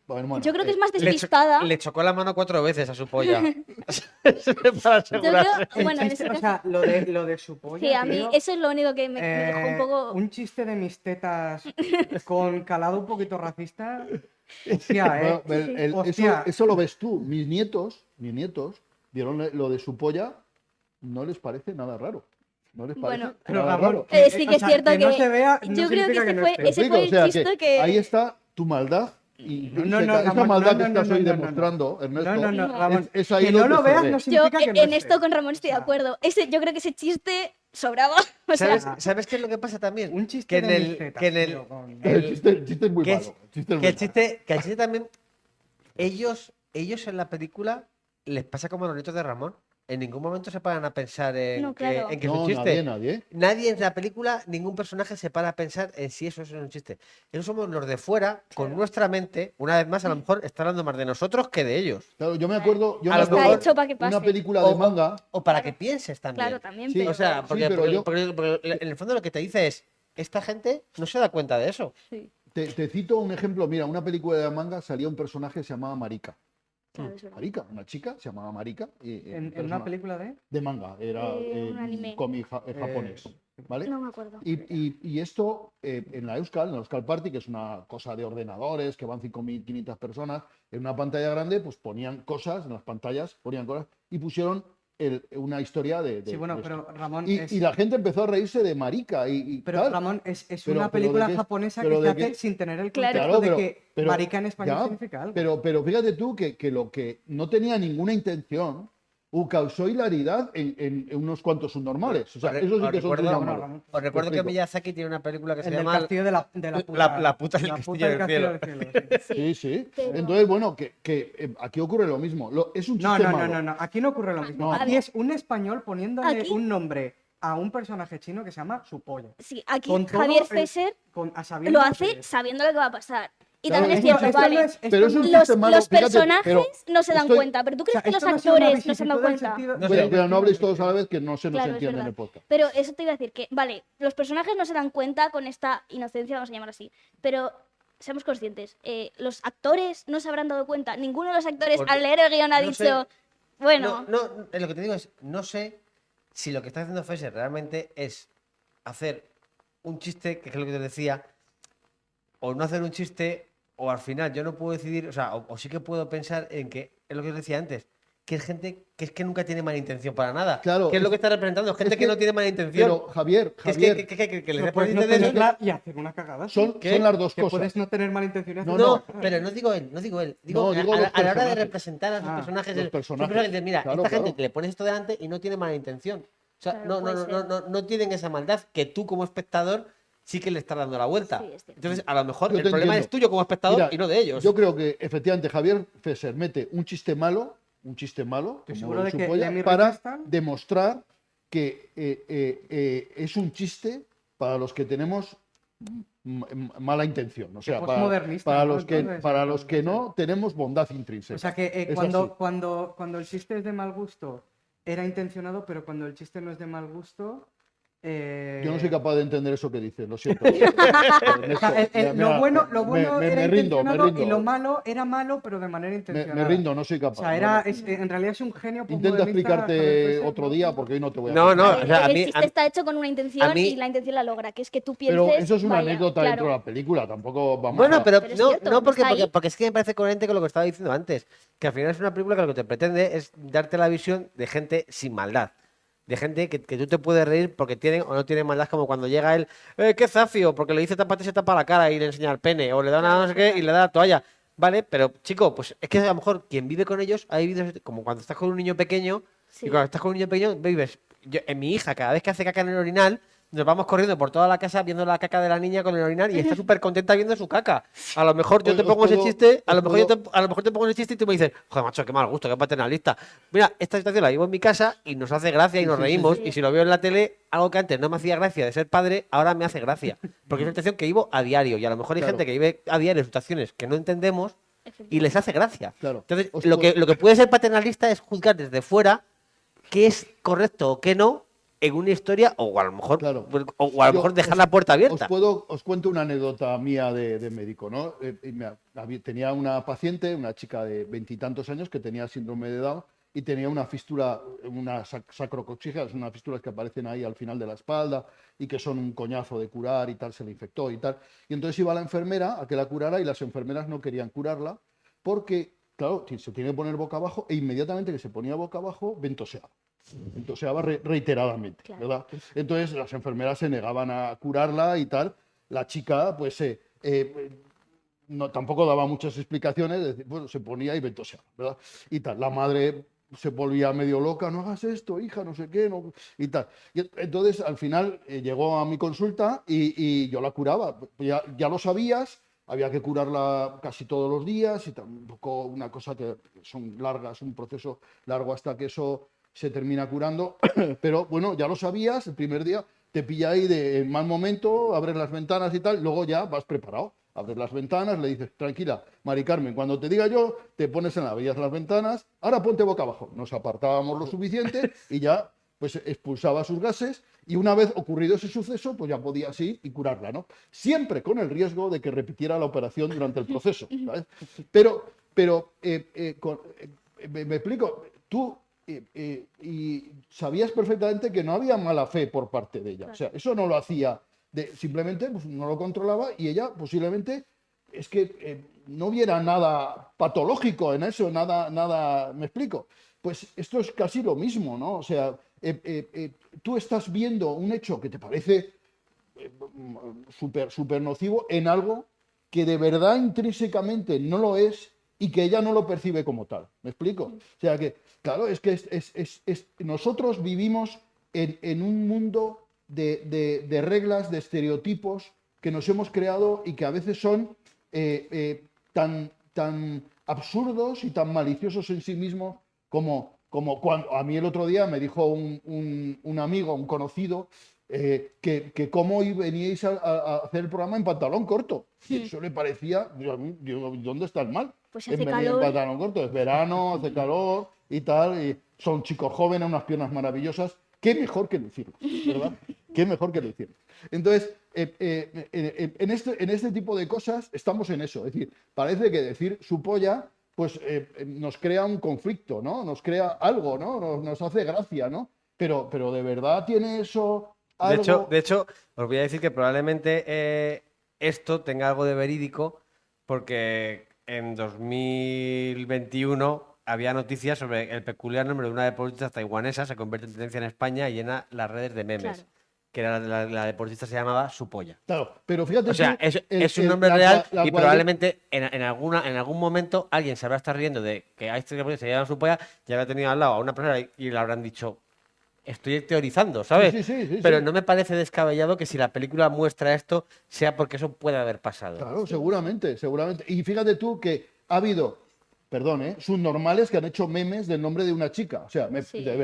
Bueno, Yo creo que es más Le, cho- despistada. le chocó la mano 4 veces a su polla. Para Yo asegurarse. creo, bueno, en ese O caso, sea, lo de su polla, sí, a mí tío, eso es lo único que me dejó un poco... un chiste de mis tetas con calado un poquito racista. Hostia, Bueno, eso, Hostia. eso lo ves tú. Mis nietos vieron lo de su polla, no les parece nada raro. No les parece Bueno. Pero nada Ramón, raro. Sí que es o sea, cierto que no que se vea, no yo creo que significa ese no fue, esté. ¿Me ese explico? fue O el sea, chiste que... ahí está tu maldad. Y No, esa Ramón, maldad no, que estás no, hoy no, no, demostrando, Ernesto, No, Ramón. es ahí que no donde lo se veas ve. no Yo significa que no en esté. esto con Ramón estoy de O sea, acuerdo. Yo creo que ese chiste sobraba. O sea, ¿Sabes qué es lo que pasa también? Un chiste que en de el, mis tetas, que en el, tío, con- El chiste es muy que malo. es- el chiste es muy que el malo. chiste también, ellos en la película les pasa como a los nietos de Ramón. En ningún momento se paran a pensar en, No, claro. en que es un No, chiste. nadie. Nadie en la película, ningún personaje se para a pensar en si eso es un chiste. Eso somos los de fuera, con Claro. nuestra mente, una vez más, a lo mejor está hablando más de nosotros que de ellos. Claro, yo me acuerdo, A lo está mejor hecho para que pase. una película de manga. O para que pienses también. Claro, también, Sí, pero... O sea, Sí, porque, pero porque en el fondo lo que te dice es, esta gente no se da cuenta de eso. Sí, Te cito un ejemplo. Mira, una película de manga salía un personaje que se llamaba Marika. claro, es verdad. Marika, una chica se llamaba Marika. En una película de... de manga, era Un anime. cómic japonés. ¿Vale? No me acuerdo. Y esto en la Euskal Party, que es una cosa de ordenadores, que van 5.500 personas, en una pantalla grande, pues ponían cosas, en las pantallas ponían cosas, y pusieron una historia de Sí, bueno, de pero esto. Ramón Y, es... y la gente empezó a reírse de Marica. Y Pero tal. Ramón, es Pero- una pero película de qué- japonesa pero que se de hace qué- sin tener el Claro. contexto Claro, de que pero- marica en español ya, significa algo. Pero fíjate tú que lo que no tenía ninguna intención causó hilaridad en unos cuantos subnormales. O sea, Os eso sí que son recuerdo- subnormales. Ramón. Os recuerdo que explico. Miyazaki tiene una película que se El del llama castillo de la puta... La puta del castillo del cielo. Sí, sí. Pero- Entonces, bueno, aquí ocurre lo mismo. Es un No, chiste no, malo. no. Aquí no ocurre lo mismo. No. Aquí es un español poniéndole Aquí- un nombre a un personaje chino que se llama su polla. Sí, aquí Con todo Javier el- Fesser A sabiendo lo que hace es. sabiendo lo que va a pasar. Y Claro, también es esto- cierto, esto vale. no es- Pero es un Los, chiste malo. los fíjate, personajes pero no se dan estoy- cuenta, pero ¿tú O sea, crees que los esto no ha sido una actores no se han dado vicisitud del cuenta? sentido- No Pero, sé, pero no habléis todos a la vez que no se nos Claro, es entiende en verdad. el podcast. Pero eso te iba a decir que, vale, los personajes no se dan cuenta con esta inocencia, vamos a llamar así, pero seamos conscientes, los actores no se habrán dado cuenta, ninguno de los actores Porque al leer el guión ha no dicho, sé- bueno, Lo que te digo es, no sé si lo que está haciendo Fesser realmente es hacer un chiste, que es lo que te decía, o no hacer un chiste, o al final yo no puedo decidir, o sea, o sí que puedo pensar en que, es lo que os decía antes, que es gente que es que nunca tiene mala intención para nada. Claro, ¿Qué es lo que está representando? Es gente es que que- no tiene mala intención. Pero Javier, Que es Javier, que les No da puedes no de esos. tenerla y hacer una cagada. son, ¿Qué? son las dos Que cosas. puedes no tener mala intención y hacer No, una no, cagada. Pero no digo él, no digo él. Digo, No, digo a, los a la hora de personajes. representar a sus Ah, personajes, los son personajes. personajes que mira, Claro, esta gente claro. que le pones esto delante y no tiene mala intención. O sea, Claro, no, puede no, no, ser. no tienen esa maldad que tú como espectador sí que le estás dando la vuelta. Sí, es cierto. Entonces, a lo mejor Yo el te problema entiendo. es tuyo como espectador Mira, y no de ellos. Yo creo que efectivamente Javier Fesser mete un chiste malo, Estoy como seguro de su que polla, Lemmy para Rockwell- demostrar que es un chiste para los que tenemos mala intención. O sea, postmodernista, para ¿no? los que, Entonces, para los que no tenemos bondad intrínseca. O sea que Es así. cuando el chiste es de mal gusto, era intencionado, pero cuando el chiste no es de mal gusto. Yo no soy capaz de entender eso que dices, lo siento. O sea, Mira, lo bueno era me rindo, intencionado me y lo rindo. malo era malo, pero de manera intencionada. Me rindo, no soy O capaz. sea, en realidad es un genio Intenta postmodernista, Javier explicarte Fesser, otro ¿no? día porque hoy no te voy a No, explicar. no, o sea, a el mí- chiste está hecho con una intención a mí- y la intención la logra, que es que tú pienses, Pero eso es una vaya, anécdota claro, dentro de la película, tampoco vamos Bueno, a... pero, Pero es no, cierto, no porque, está ahí. porque es que me parece coherente con lo que estaba diciendo antes. Que al final es una película que lo que te pretende es darte la visión de gente sin maldad. De gente que tú te puedes reír porque tienen o no tienen maldad, como cuando llega él, qué zafio, porque le dice tápate y se tapa la cara y le enseña el pene, o le da una no sé qué y le da la toalla. Vale, pero chico, pues es que a lo mejor quien vive con ellos ha vivido como cuando estás con un niño pequeño, Sí. y cuando estás con un niño pequeño vives. En mi hija, cada vez que hace caca en el orinal, nos vamos corriendo por toda la casa viendo la caca de la niña con el orinal y está súper contenta viendo su caca. A lo mejor yo Os te pongo ese puedo- chiste, a os lo mejor yo puedo- a lo mejor te pongo ese chiste y tú me dices, joder, macho, qué mal gusto, qué paternalista. Mira, esta situación la vivo en mi casa y nos hace gracia y Sí, nos sí, sí, reímos. sí. Y si lo veo en la tele, algo que antes no me hacía gracia de ser padre, ahora me hace gracia. Porque es una situación que vivo a diario. Y a lo mejor hay Claro. gente que vive a diario situaciones que no entendemos y les hace gracia. Claro. Entonces, Os lo puedo- que puede ser paternalista es juzgar desde fuera qué es correcto o qué no en una historia, o a lo mejor, Claro. o a lo Yo mejor dejar os- la puerta abierta. Os cuento una anécdota mía de médico, ¿no? Tenía una paciente, una chica de veintitantos años que tenía síndrome de Down y tenía una fístula, una sacrococcígea, son unas fístulas que aparecen ahí al final de la espalda y que son un coñazo de curar y tal, se le infectó y tal. Y entonces iba la enfermera a que la curara y las enfermeras no querían curarla porque, claro, se tiene que poner boca abajo e inmediatamente que se ponía boca abajo, ventoseaba. Ventoseaba reiteradamente, Claro. ¿verdad? Entonces las enfermeras se negaban a curarla y tal. La chica, pues, no, tampoco daba muchas explicaciones, es decir, bueno, se ponía y ventoseaba, ¿verdad? Y tal. La madre se volvía medio loca, no hagas esto, hija, no sé qué, no, y tal. Y entonces, al final, llegó a mi consulta y yo la curaba. Ya lo sabías, había que curarla casi todos los días y tampoco una cosa que son largas, un proceso largo hasta que eso se termina curando, pero bueno, ya lo sabías, el primer día te pilla ahí en mal momento, abres las ventanas y tal, luego ya vas preparado. Abres las ventanas, le dices, tranquila, Mari Carmen, cuando te diga yo, te pones en abrías las ventanas, ahora ponte boca abajo. Nos apartábamos lo suficiente y ya pues expulsaba sus gases y una vez ocurrido ese suceso, pues ya podías ir y curarla, ¿no? Siempre con el riesgo de que repitiera la operación durante el proceso, ¿sabes? Pero me explico, tú y sabías perfectamente que no había mala fe por parte de ella. O sea, eso no lo hacía, simplemente pues, no lo controlaba y ella posiblemente es que no viera nada patológico en eso, nada, me explico. Pues esto es casi lo mismo, ¿no? O sea, tú estás viendo un hecho que te parece súper nocivo en algo que de verdad intrínsecamente no lo es y que ella no lo percibe como tal. ¿Me explico? O sea que, claro, es que nosotros vivimos en un mundo de reglas, de estereotipos que nos hemos creado y que a veces son tan absurdos y tan maliciosos en sí mismos como cuando a mí el otro día me dijo un amigo, un conocido, que cómo veníais a hacer el programa en pantalón corto. Y eso le parecía, digo, ¿dónde está el mal? Pues En hace venir en calor. pantalón corto, es verano, hace calor y tal, y son chicos jóvenes, unas piernas maravillosas. Qué mejor que lucirlos, ¿verdad? Qué mejor que lucirlos. Entonces, en este tipo de cosas estamos en eso. Es decir, parece que decir su polla pues nos crea un conflicto, ¿no? Nos crea algo, ¿no? Nos hace gracia, ¿no? Pero de verdad tiene eso algo... De hecho, os voy a decir que probablemente esto tenga algo de verídico, porque en 2021 había noticias sobre el peculiar nombre de una deportista taiwanesa, se convierte en tendencia en España y llena las redes de memes. Claro. Que la deportista se llamaba Su Polla. Claro, pero fíjate O sea, tú, es un nombre real y cuadri- probablemente en algún momento alguien se habrá estado riendo de que a este deportista se llama Su Polla y habrá tenido al lado a una persona y le habrán dicho, estoy teorizando, ¿sabes? Sí, Pero sí. no me parece descabellado que si la película muestra esto sea porque eso puede haber pasado. Claro, seguramente. Y fíjate tú que ha habido, perdón, subnormales que han hecho memes del nombre de una chica. O sea, Sí. de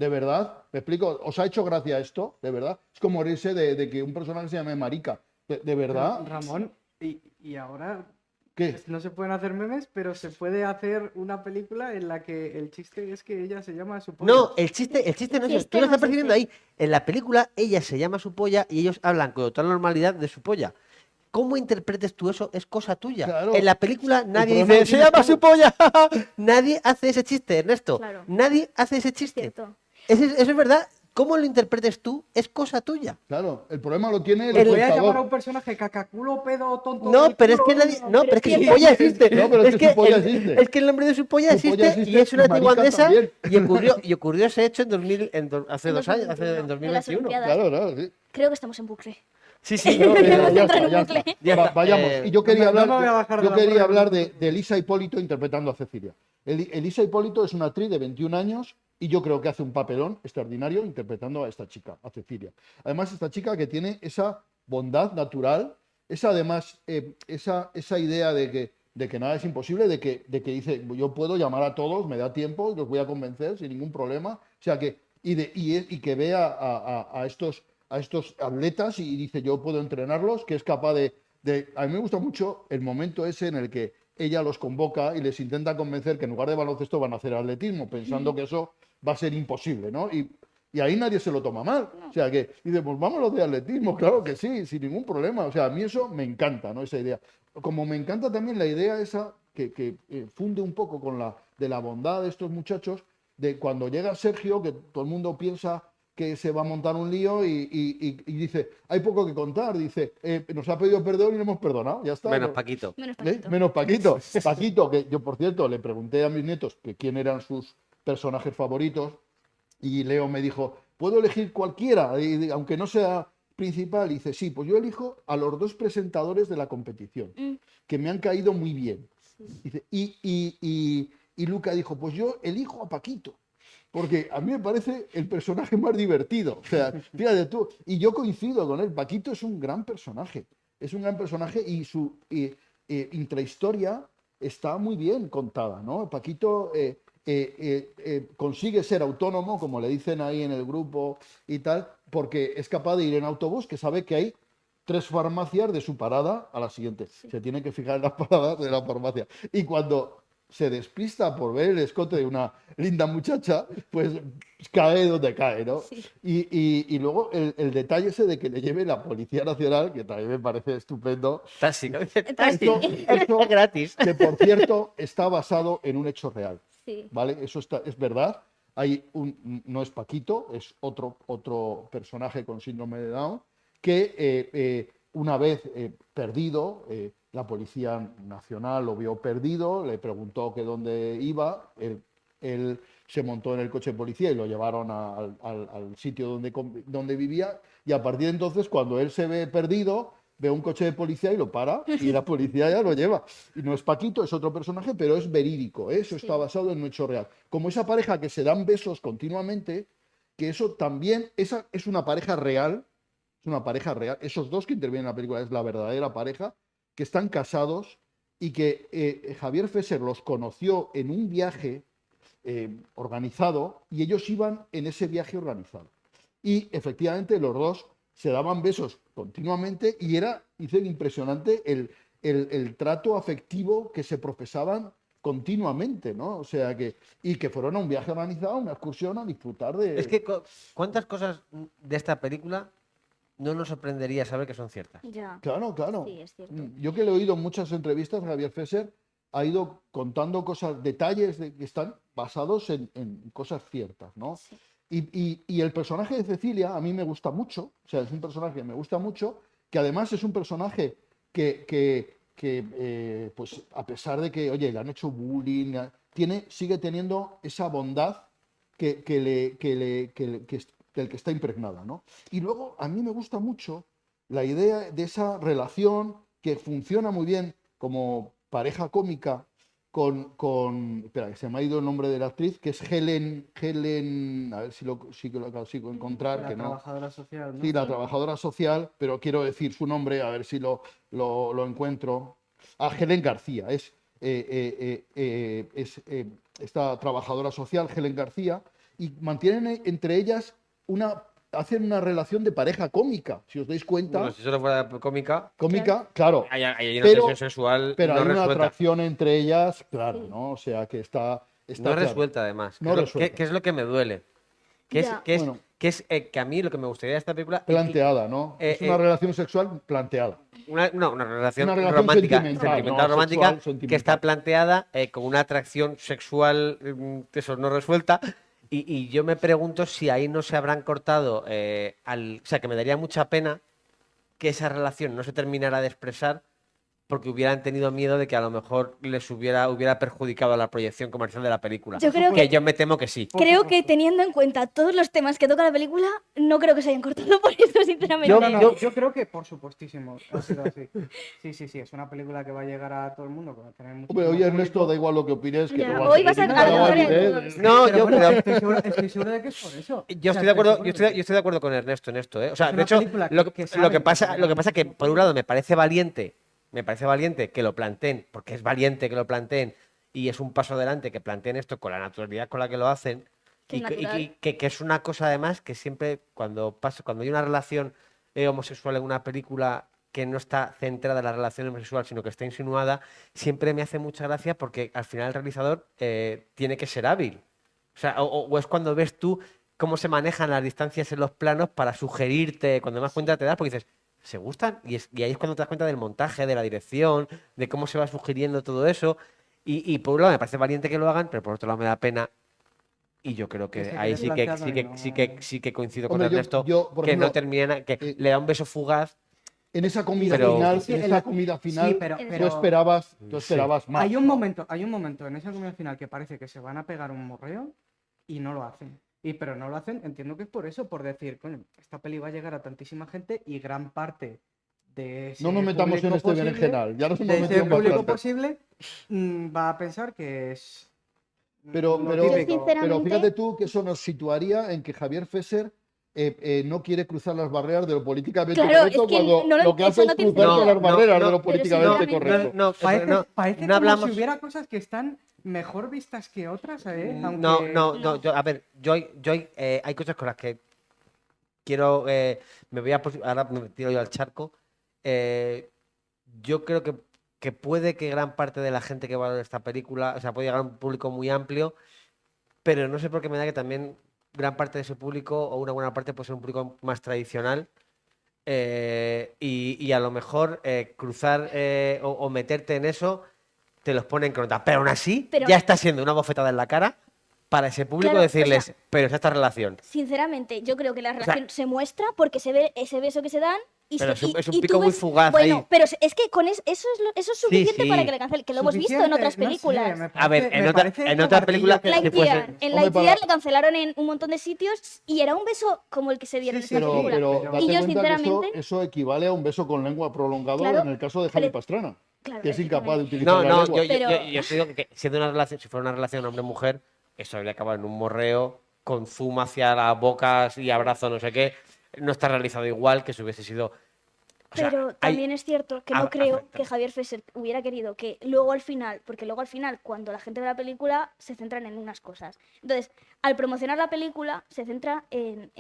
verdad, ¿me explico? ¿Os ha hecho gracia esto? ¿De verdad? Es como reírse de que un personaje se llame Marica. ¿De Pero, verdad? Ramón, y ahora ¿Qué? no se pueden hacer memes, pero se puede hacer una película en la que el chiste es que ella se llama su polla. No, el chiste no es eso. Tú lo no estás es percibiendo ese. ahí. En la película ella se llama Su Polla y ellos hablan con total normalidad de su polla. ¿Cómo interpretes tú eso? Es cosa tuya. Claro. En la película nadie problema dice, lo se tienes llama tú". Su Polla. Nadie hace ese chiste, Ernesto. Claro. Nadie hace ese chiste. Cierto. Eso es verdad. ¿Cómo lo interpretes tú? Es cosa tuya. Claro, el problema lo tiene el Pues voy a llamar a espectador. un personaje cacaculo, pedo, tonto. No, del pero es que culo. nadie. No, pero es que pero Su es Polla cierto. existe. No, pero es que Su Polla existe. Es que el nombre de Su Polla Su Polla existe y existe es una y Marica taiwanesa también. y ocurrió ese hecho en 2000, hace En 2 años, en 2021, en las 2021. Olimpiadas. Claro, sí. Creo que estamos en bucle. Sí, sí, No, no, ya Entra en está, un ya bucle. está. Ya está. Vayamos. Y yo quería no me hablar, voy a bajar de yo la quería burra, hablar no te de preocupes. Elisa Hipólito interpretando a Cecilia. Elisa Hipólito es una actriz de 21 años y yo creo que hace un papelón extraordinario interpretando a esta chica, a Cecilia. Además, esta chica que tiene esa bondad natural, esa idea de que nada es imposible, de que dice, yo puedo llamar a todos, me da tiempo y los voy a convencer sin ningún problema. O sea que, y que vea a estos atletas y dice, yo puedo entrenarlos, que es capaz A mí me gusta mucho el momento ese en el que ella los convoca y les intenta convencer que en lugar de baloncesto van a hacer atletismo, pensando que eso va a ser imposible, ¿no? Y ahí nadie se lo toma mal. O sea que dice, pues vámonos de atletismo, claro que sí, sin ningún problema. O sea, a mí eso me encanta, ¿no? Esa idea. Como me encanta también la idea esa que funde un poco con de la bondad de estos muchachos, de cuando llega Sergio, que todo el mundo piensa que se va a montar un lío y dice, hay poco que contar, dice, nos ha pedido perdón y le hemos perdonado, ya está. Menos ¿no? Paquito. Menos ¿Eh? Paquito. Menos Paquito. Paquito, que yo, por cierto, le pregunté a mis nietos que quién eran sus personajes favoritos y Leo me dijo, ¿puedo elegir cualquiera? Aunque no sea principal. Y dice, sí, pues yo elijo a los dos presentadores de la competición, que me han caído muy bien. Dice, y Luca dijo, pues yo elijo a Paquito. Porque a mí me parece el personaje más divertido. O sea, fíjate tú, y yo coincido con él. Paquito es un gran personaje. Es un gran personaje y su intrahistoria está muy bien contada, ¿no? Paquito consigue ser autónomo, como le dicen ahí en el grupo y tal, porque es capaz de ir en autobús, que sabe que hay 3 farmacias de su parada a la siguiente. Se tiene que fijar en las paradas de la farmacia. Y cuando se despista por ver el escote de una linda muchacha, pues cae donde cae, ¿no? Sí. Y luego el detalle ese de que le lleve la Policía Nacional, que también me parece estupendo, Taxi, ¿no? Taxi. esto Es gratis. que por cierto está basado en un hecho real, Sí. ¿vale? Eso es verdad. No es Paquito, es otro personaje con síndrome de Down, que una vez perdido, la Policía Nacional lo vio perdido, le preguntó que dónde iba, él se montó en el coche de policía y lo llevaron al sitio donde vivía, y a partir de entonces, cuando él se ve perdido, ve un coche de policía y lo para, y la policía ya lo lleva. Y no es Paquito, es otro personaje, pero es verídico, ¿eh? Eso está basado en un hecho real. Como esa pareja que se dan besos continuamente, que eso también, esa es una pareja real, es una pareja real. Esos dos que intervienen en la película es la verdadera pareja, que están casados y que Javier Fesser los conoció en un viaje organizado y ellos iban en ese viaje organizado. Y efectivamente los dos se daban besos continuamente y dicen, impresionante el trato afectivo que se profesaban continuamente, ¿no? O sea y que fueron a un viaje organizado, una excursión a disfrutar de... Es que, ¿cuántas cosas de esta película no nos sorprendería saber que son ciertas. Ya. Claro, claro. Sí, es cierto. Yo que le he oído en muchas entrevistas, Javier Fesser ha ido contando cosas, detalles que están basados en cosas ciertas, ¿no? Sí. Y el personaje de Cecilia a mí me gusta mucho, o sea, es un personaje que me gusta mucho, que además es un personaje que pues a pesar de que, oye, le han hecho bullying, sigue teniendo esa bondad del que está impregnada, ¿no? Y luego a mí me gusta mucho la idea de esa relación que funciona muy bien como pareja cómica espera, que se me ha ido el nombre de la actriz, que es Helen, a ver si lo consigo encontrar, La que no. trabajadora social, ¿no? Sí, la trabajadora social, pero quiero decir su nombre, a ver si lo encuentro. Helen García, esta trabajadora social, Helen García, y mantienen entre ellas hacen una relación de pareja cómica, si os dais cuenta. Bueno, si eso no fuera cómica, Cómica, claro, hay una Pero- tensión sexual pero no hay una resuelta. atracción entre ellas, claro, Sí. ¿no? O sea, que está No claro. resuelta, además. No resuelta. ¿Qué es lo que me duele? Ya. Bueno. Que a mí lo que me gustaría de esta película... Planteada, ¿no? Es una relación sexual planteada. Una relación Una relación romántica, sentimental, no romántica, sexual, sentimental. que está planteada con una atracción sexual, eso no resuelta. Y yo me pregunto si ahí no se habrán cortado, o sea, que me daría mucha pena que esa relación no se terminara de expresar porque hubieran tenido miedo de que a lo mejor les hubiera perjudicado la proyección comercial de la película. Yo creo Que que, yo me temo que sí. creo que teniendo en cuenta todos los temas que toca la película, no creo que se hayan cortado por eso, sinceramente. No, no, no, yo creo que por supuestísimo ha sido así. Sí, es una película que va a llegar a todo el mundo, que va a tener mucho Hombre, oye, Ernesto, da igual lo que opines, que Ya, no va hoy a vas a ser sacar nada la gloria de validez. todos. No, Pero yo bueno, creo... estoy seguro de que es por eso. Yo O sea, estoy de acuerdo, seguro de que- yo estoy de acuerdo con Ernesto en esto, ¿eh? O sea, Es de una hecho, película lo que que saben pasa que que por un lado me parece valiente que lo planteen, porque es valiente que lo planteen y es un paso adelante que planteen esto con la naturalidad con la que lo hacen Qué y natural. que es una cosa además que siempre cuando hay una relación homosexual en una película que no está centrada en la relación homosexual, sino que está insinuada, siempre me hace mucha gracia porque al final el realizador tiene que ser hábil. O sea, o es cuando ves tú cómo se manejan las distancias en los planos para sugerirte, cuando más cuenta te das, porque dices, ¿se gustan? Y ahí es cuando te das cuenta del montaje, de la dirección, de cómo se va sugiriendo todo eso. Y por un lado me parece valiente que lo hagan, pero por otro lado me da pena. Y yo creo Que que se ahí quede planteado y no- sí que coincido con Hombre, Ernesto, por que no ejemplo, termina, que eh, le da un beso fugaz. en esa comida Pero- final, Sí, en en esa la- comida sí, final, pero- tú pero- esperabas más. Hay un ¿no? momento en esa comida final que parece que se van a pegar un morreo y no lo hacen. Pero no lo hacen, entiendo que es por eso, por decir, coño, esta peli va a llegar a tantísima gente y gran parte de ese No nos metamos en público este posible- berenjenal, ya nos hemos de ese metido en público bastante. posible va a pensar que es Pero, lo pero, Yo típico. sinceramente- pero fíjate tú que eso nos situaría en que Javier Fesser no quiere cruzar las barreras de lo políticamente Claro, correcto es que cuando no lo que eso hace no es tiene cruzar sentido. las barreras No, de lo no, políticamente sinceramente- correcto. Parece, no, parece no como hablamos. si hubiera cosas que están mejor vistas que otras, ¿eh? No, Aunque- no, a ver, hay cosas con las que quiero, ahora me tiro yo al charco. Yo creo que puede que gran parte de la gente que va a ver esta película, o sea, puede llegar a un público muy amplio, pero no sé por qué me da que también gran parte de ese público, o una buena parte, puede ser un público más tradicional. Y a lo mejor cruzar o meterte en eso te los pone en contra. Pero aún así, Pero- ya está siendo una bofetada en la cara para ese público Claro, o decirles, sea- pero es esta relación. Sinceramente, yo creo que la sea- relación se muestra porque se ve ese beso que se dan y Pero se- es un- es un y tú pico muy ves- fugaz Bueno, ahí. pero es que con eso es suficiente sí. para que le cancelen, que lo hemos visto en Suficiente, otras no sé, películas. me A ver, parece- en me otra- parece en otra cobardía película que- sí puede Lightyear, ser. en Hombre, Lightyear para- le cancelaron en un montón de sitios y era un beso como el que se dieron Sí, en sí, esta Pero, película. pero pero- date Y yo, cuenta que sinceramente- eso equivale a un beso con lengua prolongado Claro, en el caso de Javi pero- Pastrana, Claro, que es incapaz de efectivamente. utilizar No, la no, lengua. Pero- yo te digo que siendo una relación, si fuera una relación hombre-mujer, eso habría acabado en un morreo con zoom hacia las bocas y abrazo, no sé qué. No está realizado igual que si hubiese sido. O sea, Pero hay- también es cierto que Ah, no creo ah, que Javier Fesser hubiera querido que luego al final, porque luego al final, cuando la gente ve la película, se centran en unas cosas. Entonces, al promocionar la película, se centra en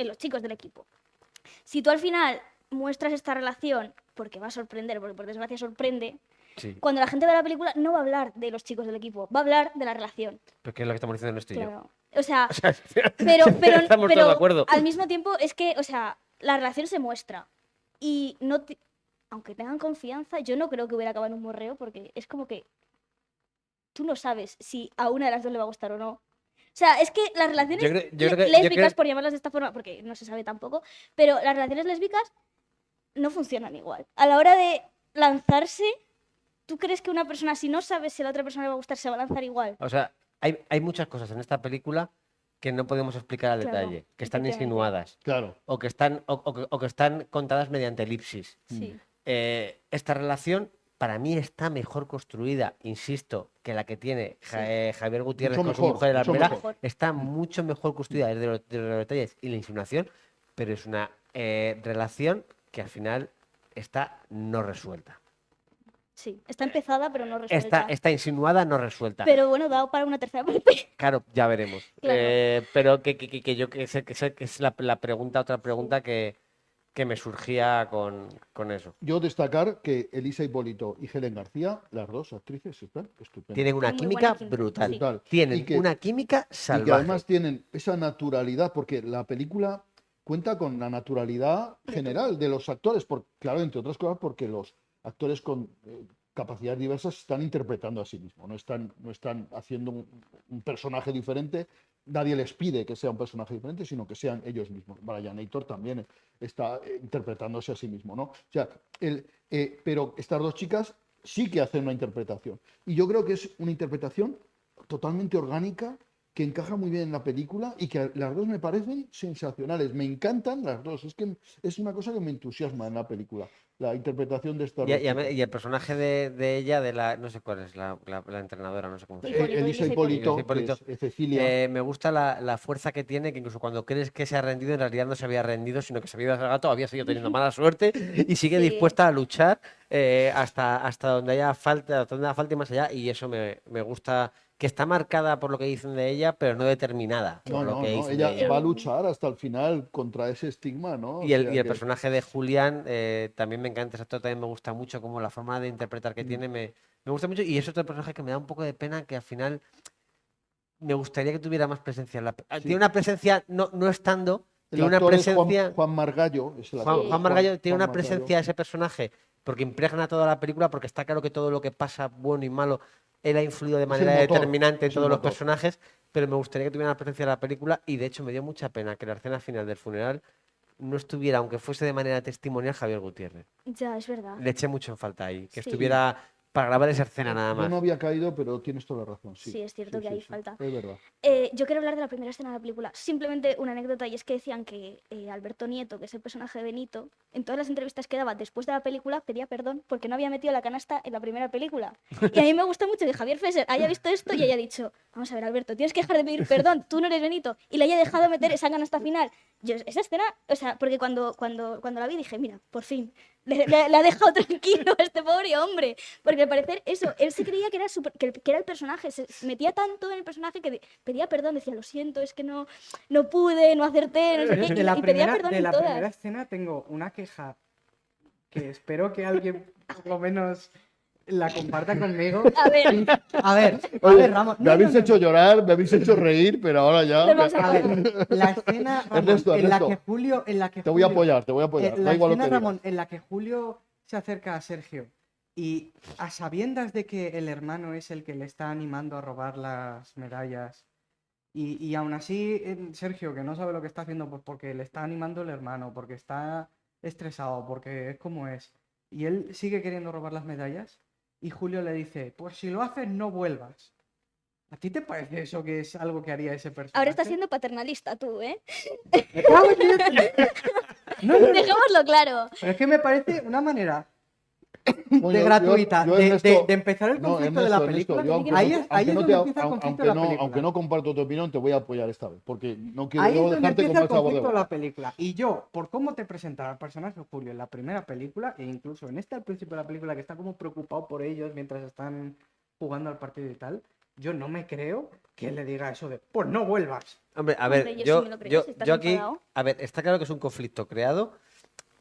los chicos del equipo. Si tú al final muestras esta relación, porque va a sorprender, porque por desgracia sorprende, Sí, cuando la gente ve la película no va a hablar de los chicos del equipo, va a hablar de la relación. porque es lo que estamos diciendo Ernesto y yo. Claro. O sea, O sea, pero estamos todos de acuerdo. al mismo tiempo es que, o sea, la relación se muestra. Y no aunque tengan confianza, yo no creo que hubiera acabado en un morreo porque es como que tú no sabes si a una de las dos le va a gustar o no. O sea, es que las relaciones lésbicas, por llamarlas de esta forma, porque no se sabe tampoco, pero las relaciones lésbicas no funcionan igual. A la hora de lanzarse, ¿tú crees que una persona, si no sabes si a la otra persona le va a gustar, se va a lanzar igual? O sea, hay muchas cosas en esta película que no podemos explicar al Claro, detalle, que están efectivamente. insinuadas Claro. o que están contadas mediante elipsis. Sí. Esta relación para mí está mejor construida, insisto, que la que tiene Javier Gutiérrez Mucho con su mejor, mujer en la mucho primera. mejor. Está mucho mejor construida desde los detalles y la insinuación, pero es una relación que al final está no resuelta. Sí, está empezada, pero no resuelta. Está insinuada, no resuelta. Pero bueno, dado para una tercera parte. Claro, ya veremos. Claro. Pero que yo que sé que es la pregunta, otra pregunta que me surgía con eso. Yo destacar que Elisa Hipólito y Helen García, las dos actrices, están estupendas. Tienen una Tienen muy química buena química, brutal. sí. Brutal. Tienen Y que- una química Y salvaje. que además tienen esa naturalidad, porque la película cuenta con la naturalidad general de los actores, claro, entre otras cosas, porque los actores con capacidades diversas están interpretando a sí mismos, no están haciendo un personaje diferente, nadie les pide que sea un personaje diferente, sino que sean ellos mismos. Brian Aitor también está interpretándose a sí mismo, ¿no? O sea, pero estas dos chicas sí que hacen una interpretación. Y yo creo que es una interpretación totalmente orgánica, que encaja muy bien en la película y que las dos me parecen sensacionales. Me encantan las dos. Es que es una cosa que me entusiasma en la película, la interpretación de estas dos chicas. Y el personaje de ella, de la, no sé cuál es, la entrenadora, no sé cómo se llama. Hipólito, Elisa Elisa Hipólito, Hipólito. que es Cecilia. Me gusta la fuerza que tiene, que incluso cuando crees que se ha rendido, en realidad no se había rendido, sino que se había ido al gato, había seguido teniendo mala suerte y sigue Sí. dispuesta a luchar hasta donde haya falta, y más allá. Y eso me gusta, que está marcada por lo que dicen de ella, pero no determinada por lo que dicen de ella ella. va a luchar hasta el final contra ese estigma, ¿no? O Y el sea que- personaje de Julián también me encanta, ese actor también me gusta mucho, como la forma de interpretar que tiene me gusta mucho. Y es otro personaje que me da un poco de pena, que al final me gustaría que tuviera más presencia. Tiene una presencia, no estando, el tiene una actor es presencia. Juan Margallo. Es el actor, Juan Margallo tiene una Juan presencia Margallo. ese personaje, porque impregna toda la película, porque está claro que todo lo que pasa, bueno y malo, él ha influido de el manera motor, determinante en es el todos los motor. personajes, pero me gustaría que tuviera una presencia en la película y de hecho me dio mucha pena que la escena final del funeral no estuviera, aunque fuese de manera testimonial, Javier Gutiérrez. Ya, es verdad. Le eché mucho en falta ahí, que Sí. estuviera para grabar esa escena nada Yo más. no había caído, pero tienes toda la razón. Sí, Sí, es cierto que ahí falta. Es verdad. Yo quiero hablar de la primera escena de la película. Simplemente una anécdota, y es que decían que Alberto Nieto, que es el personaje de Benito, en todas las entrevistas que daba después de la película pedía perdón porque no había metido la canasta en la primera película. Y a mí me gusta mucho que Javier Fesser haya visto esto y haya dicho, vamos a ver, Alberto, tienes que dejar de pedir perdón, tú no eres Benito, y le haya dejado meter esa canasta final. Yo, esa escena, o sea, porque cuando la vi dije, mira, por fin, le ha dejado tranquilo a este pobre hombre. Porque al parecer, eso, él se creía que era, que era el personaje, se metía tanto en el personaje que pedía perdón, decía, lo siento, es que no pude, no acerté, no sé qué, y pedía perdón de en la todas. primera escena tengo una queja que espero que alguien por lo menos la comparta conmigo. A ver, A ver, Oye, Ramón. me no, habéis no, hecho llorar, me habéis hecho reir, pero ahora ya. Nos vamos A ver, la escena, Ramón, Ernesto, en la Ernesto, que Julio, Te voy a apoyar, te voy a apoyar. la Da igual lo escena, que digas. Ramón, en la que Julio se acerca a Sergio y a sabiendas de que el hermano es el que le está animando a robar las medallas y aún así Sergio, que no sabe lo que está haciendo, pues porque le está animando el hermano, porque está estresado, porque es como es, y él sigue queriendo robar las medallas y Julio le dice, pues si lo haces no vuelvas. ¿A ti te parece eso que es algo que haría ese personaje? ahora estás siendo paternalista tú, ¿eh? No, no, no, Dejémoslo claro. pero es que me parece una manera Bueno, de gratuita yo, de Ernesto, empezar el no, conflicto de la película. yo ahí es aunque donde empieza el conflicto de la película. aunque no comparto tu opinión, te voy a apoyar esta vez, porque no quiero Ahí es luego donde dejarte empieza con el mal sabor de conflicto de la boca. película. Y yo, por cómo te presentan al personaje Julio en la primera película, e incluso en esta al principio de la película, que está como preocupado por ellos mientras están jugando al partido y tal, yo no me creo que él le diga eso de, pues no vuelvas. Hombre, a Hombre, ver, yo sí me lo creo, si estás yo aquí, enfadado. a ver, está claro que es un conflicto creado,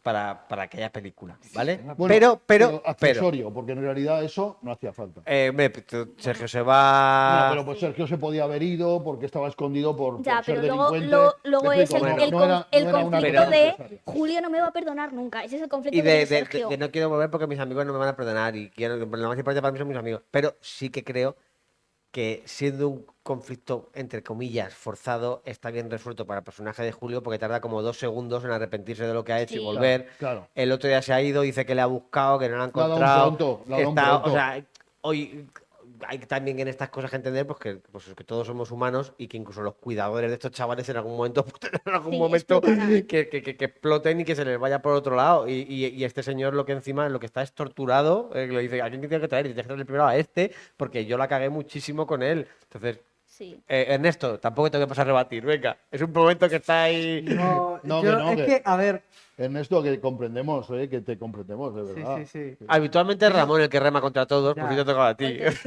para aquella película, ¿vale? Bueno, pero, accesorio, porque en realidad eso no hacía falta. hombre, Sergio se Bueno, va... pero pues Sergio se podía haber ido porque estaba escondido por Ya, ser pero luego, delincuente. luego Me es el, explico, el no conf- era- el no era una conflicto cosa de necesaria. Julio no me va a perdonar nunca. Ese es el conflicto Y que tiene Sergio. de no quiero volver porque mis amigos no me van a perdonar y quiero, lo más importante para mí son mis amigos. Pero sí que creo que siendo un conflicto, entre comillas, forzado, está bien resuelto para el personaje de Julio porque tarda como 2 segundos en arrepentirse de lo que ha hecho y Sí. volver. Claro. El otro día se ha ido, dice que le ha buscado, que no lo ha Le ha dado un encontrado. pronto, le ha que dado un está, pronto. o sea, hoy hay también en estas cosas que entender pues, que todos somos humanos y que incluso los cuidadores de estos chavales en algún momento, en algún Sí, momento explotarán. que exploten y que se les vaya por otro lado. Y este señor lo que encima, lo que está es torturado, le dice, ¿a quién tiene que traer? Y tienes que traerle primero a este, porque yo la cagué muchísimo con él. Entonces, Sí. Ernesto, tampoco te voy a pasar a rebatir, venga. Es un momento que está ahí... No, No, yo, que no, es que- que, a ver, Ernesto, que comprendemos, que te comprendemos, de sí, verdad. sí, sí. Habitualmente es Ramón el que rema contra todos, Ya. pues yo te tocaba a ti. Es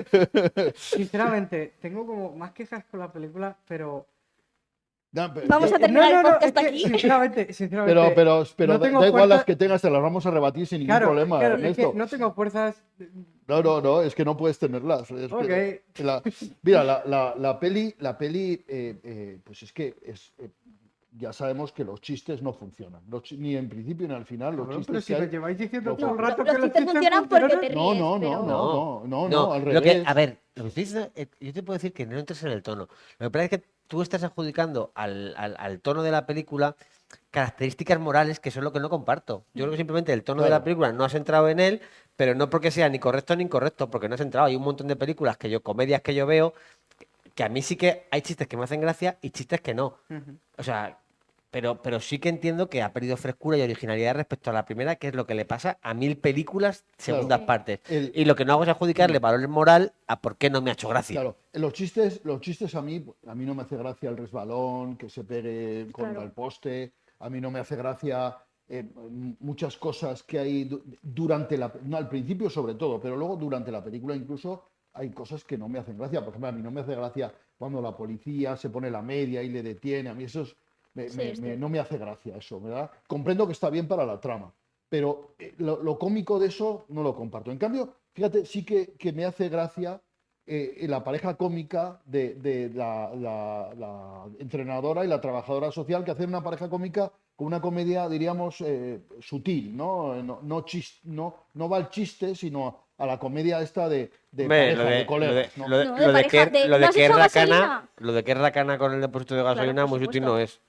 que, sinceramente, tengo como más quejas con la película, pero... No, pero, Vamos a terminar el podcast es que, aquí. sinceramente, pero no tengo da igual fuerza- las que tengas, te las vamos a rebatir sin ningún Claro, problema, claro, es Ernesto. que no tengo fuerzas. No, es que no puedes tenerlas. Es Ok. que mira, la peli, pues es que ya sabemos que los chistes no funcionan. Ni en principio ni al final los Cabrón, chistes pero si que me hay. lleváis diciendo No, todo el Los rato que los chistes chistes funcionan porque te funcionan. ríes. No, pero- no, al lo que, revés. a ver, lo que estoy diciendo, yo te puedo decir que no entres en el tono. Lo que pasa es que tú estás adjudicando al tono de la película características morales que son lo que no comparto. Yo creo que simplemente el tono de la Claro. película no has entrado en él, pero no porque sea ni correcto ni incorrecto, porque no has entrado. Hay un montón de películas comedias que yo veo, que a mí sí que hay chistes que me hacen gracia y chistes que no. Ujú. O sea, pero sí que entiendo que ha perdido frescura y originalidad respecto a la primera, que es lo que le pasa a 1000 películas segundas Claro. partes. El- Y lo que no hago es adjudicarle valor moral a por qué no me ha hecho gracia. Claro, los chistes a mí no me hace gracia el resbalón, que se pegue contra Claro. el poste, a mí no me hace gracia muchas cosas que hay durante no al principio sobre todo, pero luego durante la película incluso hay cosas que no me hacen gracia. Por ejemplo, a mí no me hace gracia cuando la policía se pone la media y le detiene, a mí eso no me hace gracia eso, ¿verdad? Comprendo que está bien para la trama, pero lo cómico de eso no lo comparto. En cambio, fíjate, sí que me hace gracia la pareja cómica de la entrenadora y la trabajadora social, que hacen una pareja cómica con una comedia, diríamos, sutil, ¿no? No va al chiste, sino a la comedia esta de Hombre, pareja, de colegas, ¿no? No, de pareja, lo ¿no de has que es echado racana, gasolina? lo de que es racana con el depósito de gasolina, por muy sutil supuesto. no es.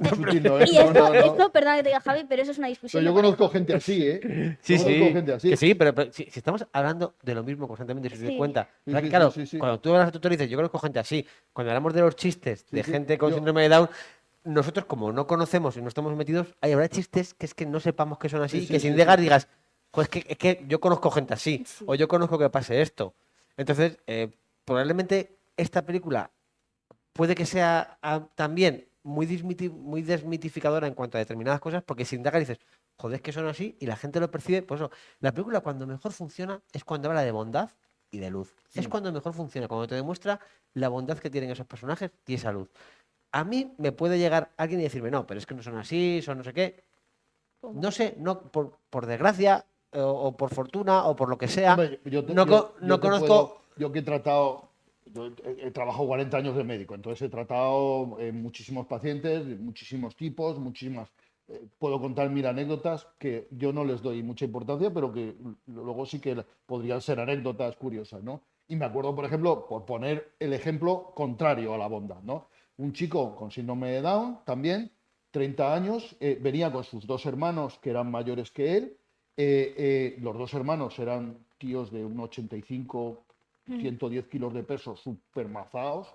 Sutil no es, Y no, esto, no, no. esto, perdón que te diga Javi, pero eso es una discusión. Pero yo de conozco pareja. gente así, ¿eh? Sí, Yo conozco sí, gente así. que sí, pero si estamos hablando de lo mismo constantemente, si te das Sí. cuenta. Sí, ¿Verdad que, sí, claro, sí, sí. cuando tú hablas de tutor dices, yo conozco gente así. Cuando hablamos de los chistes de sí. gente con Yo- síndrome de Down, nosotros como no conocemos y no estamos metidos, habrá chistes que es que no sepamos que son así Sí, y que sí, sin sí, llegar sí. digas, pues es que yo conozco gente así, Sí. o yo conozco que pase esto. Entonces, probablemente esta película puede que sea también muy desmitificadora en cuanto a determinadas cosas, porque sin indagar dices, joder, es que son así, y la gente lo percibe. Pues eso, la película cuando mejor funciona es cuando habla de bondad y de luz. Es cuando mejor funciona, cuando te demuestra la bondad que tienen esos personajes y esa luz. A mí me puede llegar alguien y decirme, no, pero es que no son así, son no sé qué. No sé, no por desgracia, o por fortuna, o por lo que sea. Hombre, yo conozco. Yo que he tratado, he trabajado 40 años de médico, entonces he tratado muchísimos pacientes, muchísimos tipos, muchísimas. Puedo contar 1000 anécdotas que yo no les doy mucha importancia, pero que luego sí que podrían ser anécdotas curiosas, ¿no? Y me acuerdo, por ejemplo, por poner el ejemplo contrario a la bondad, ¿no? Un chico con síndrome de Down, también, 30 años, venía con sus 2 hermanos que eran mayores que él. Los 2 hermanos eran tíos de 1,85, 110 kilos de peso, súper mazados.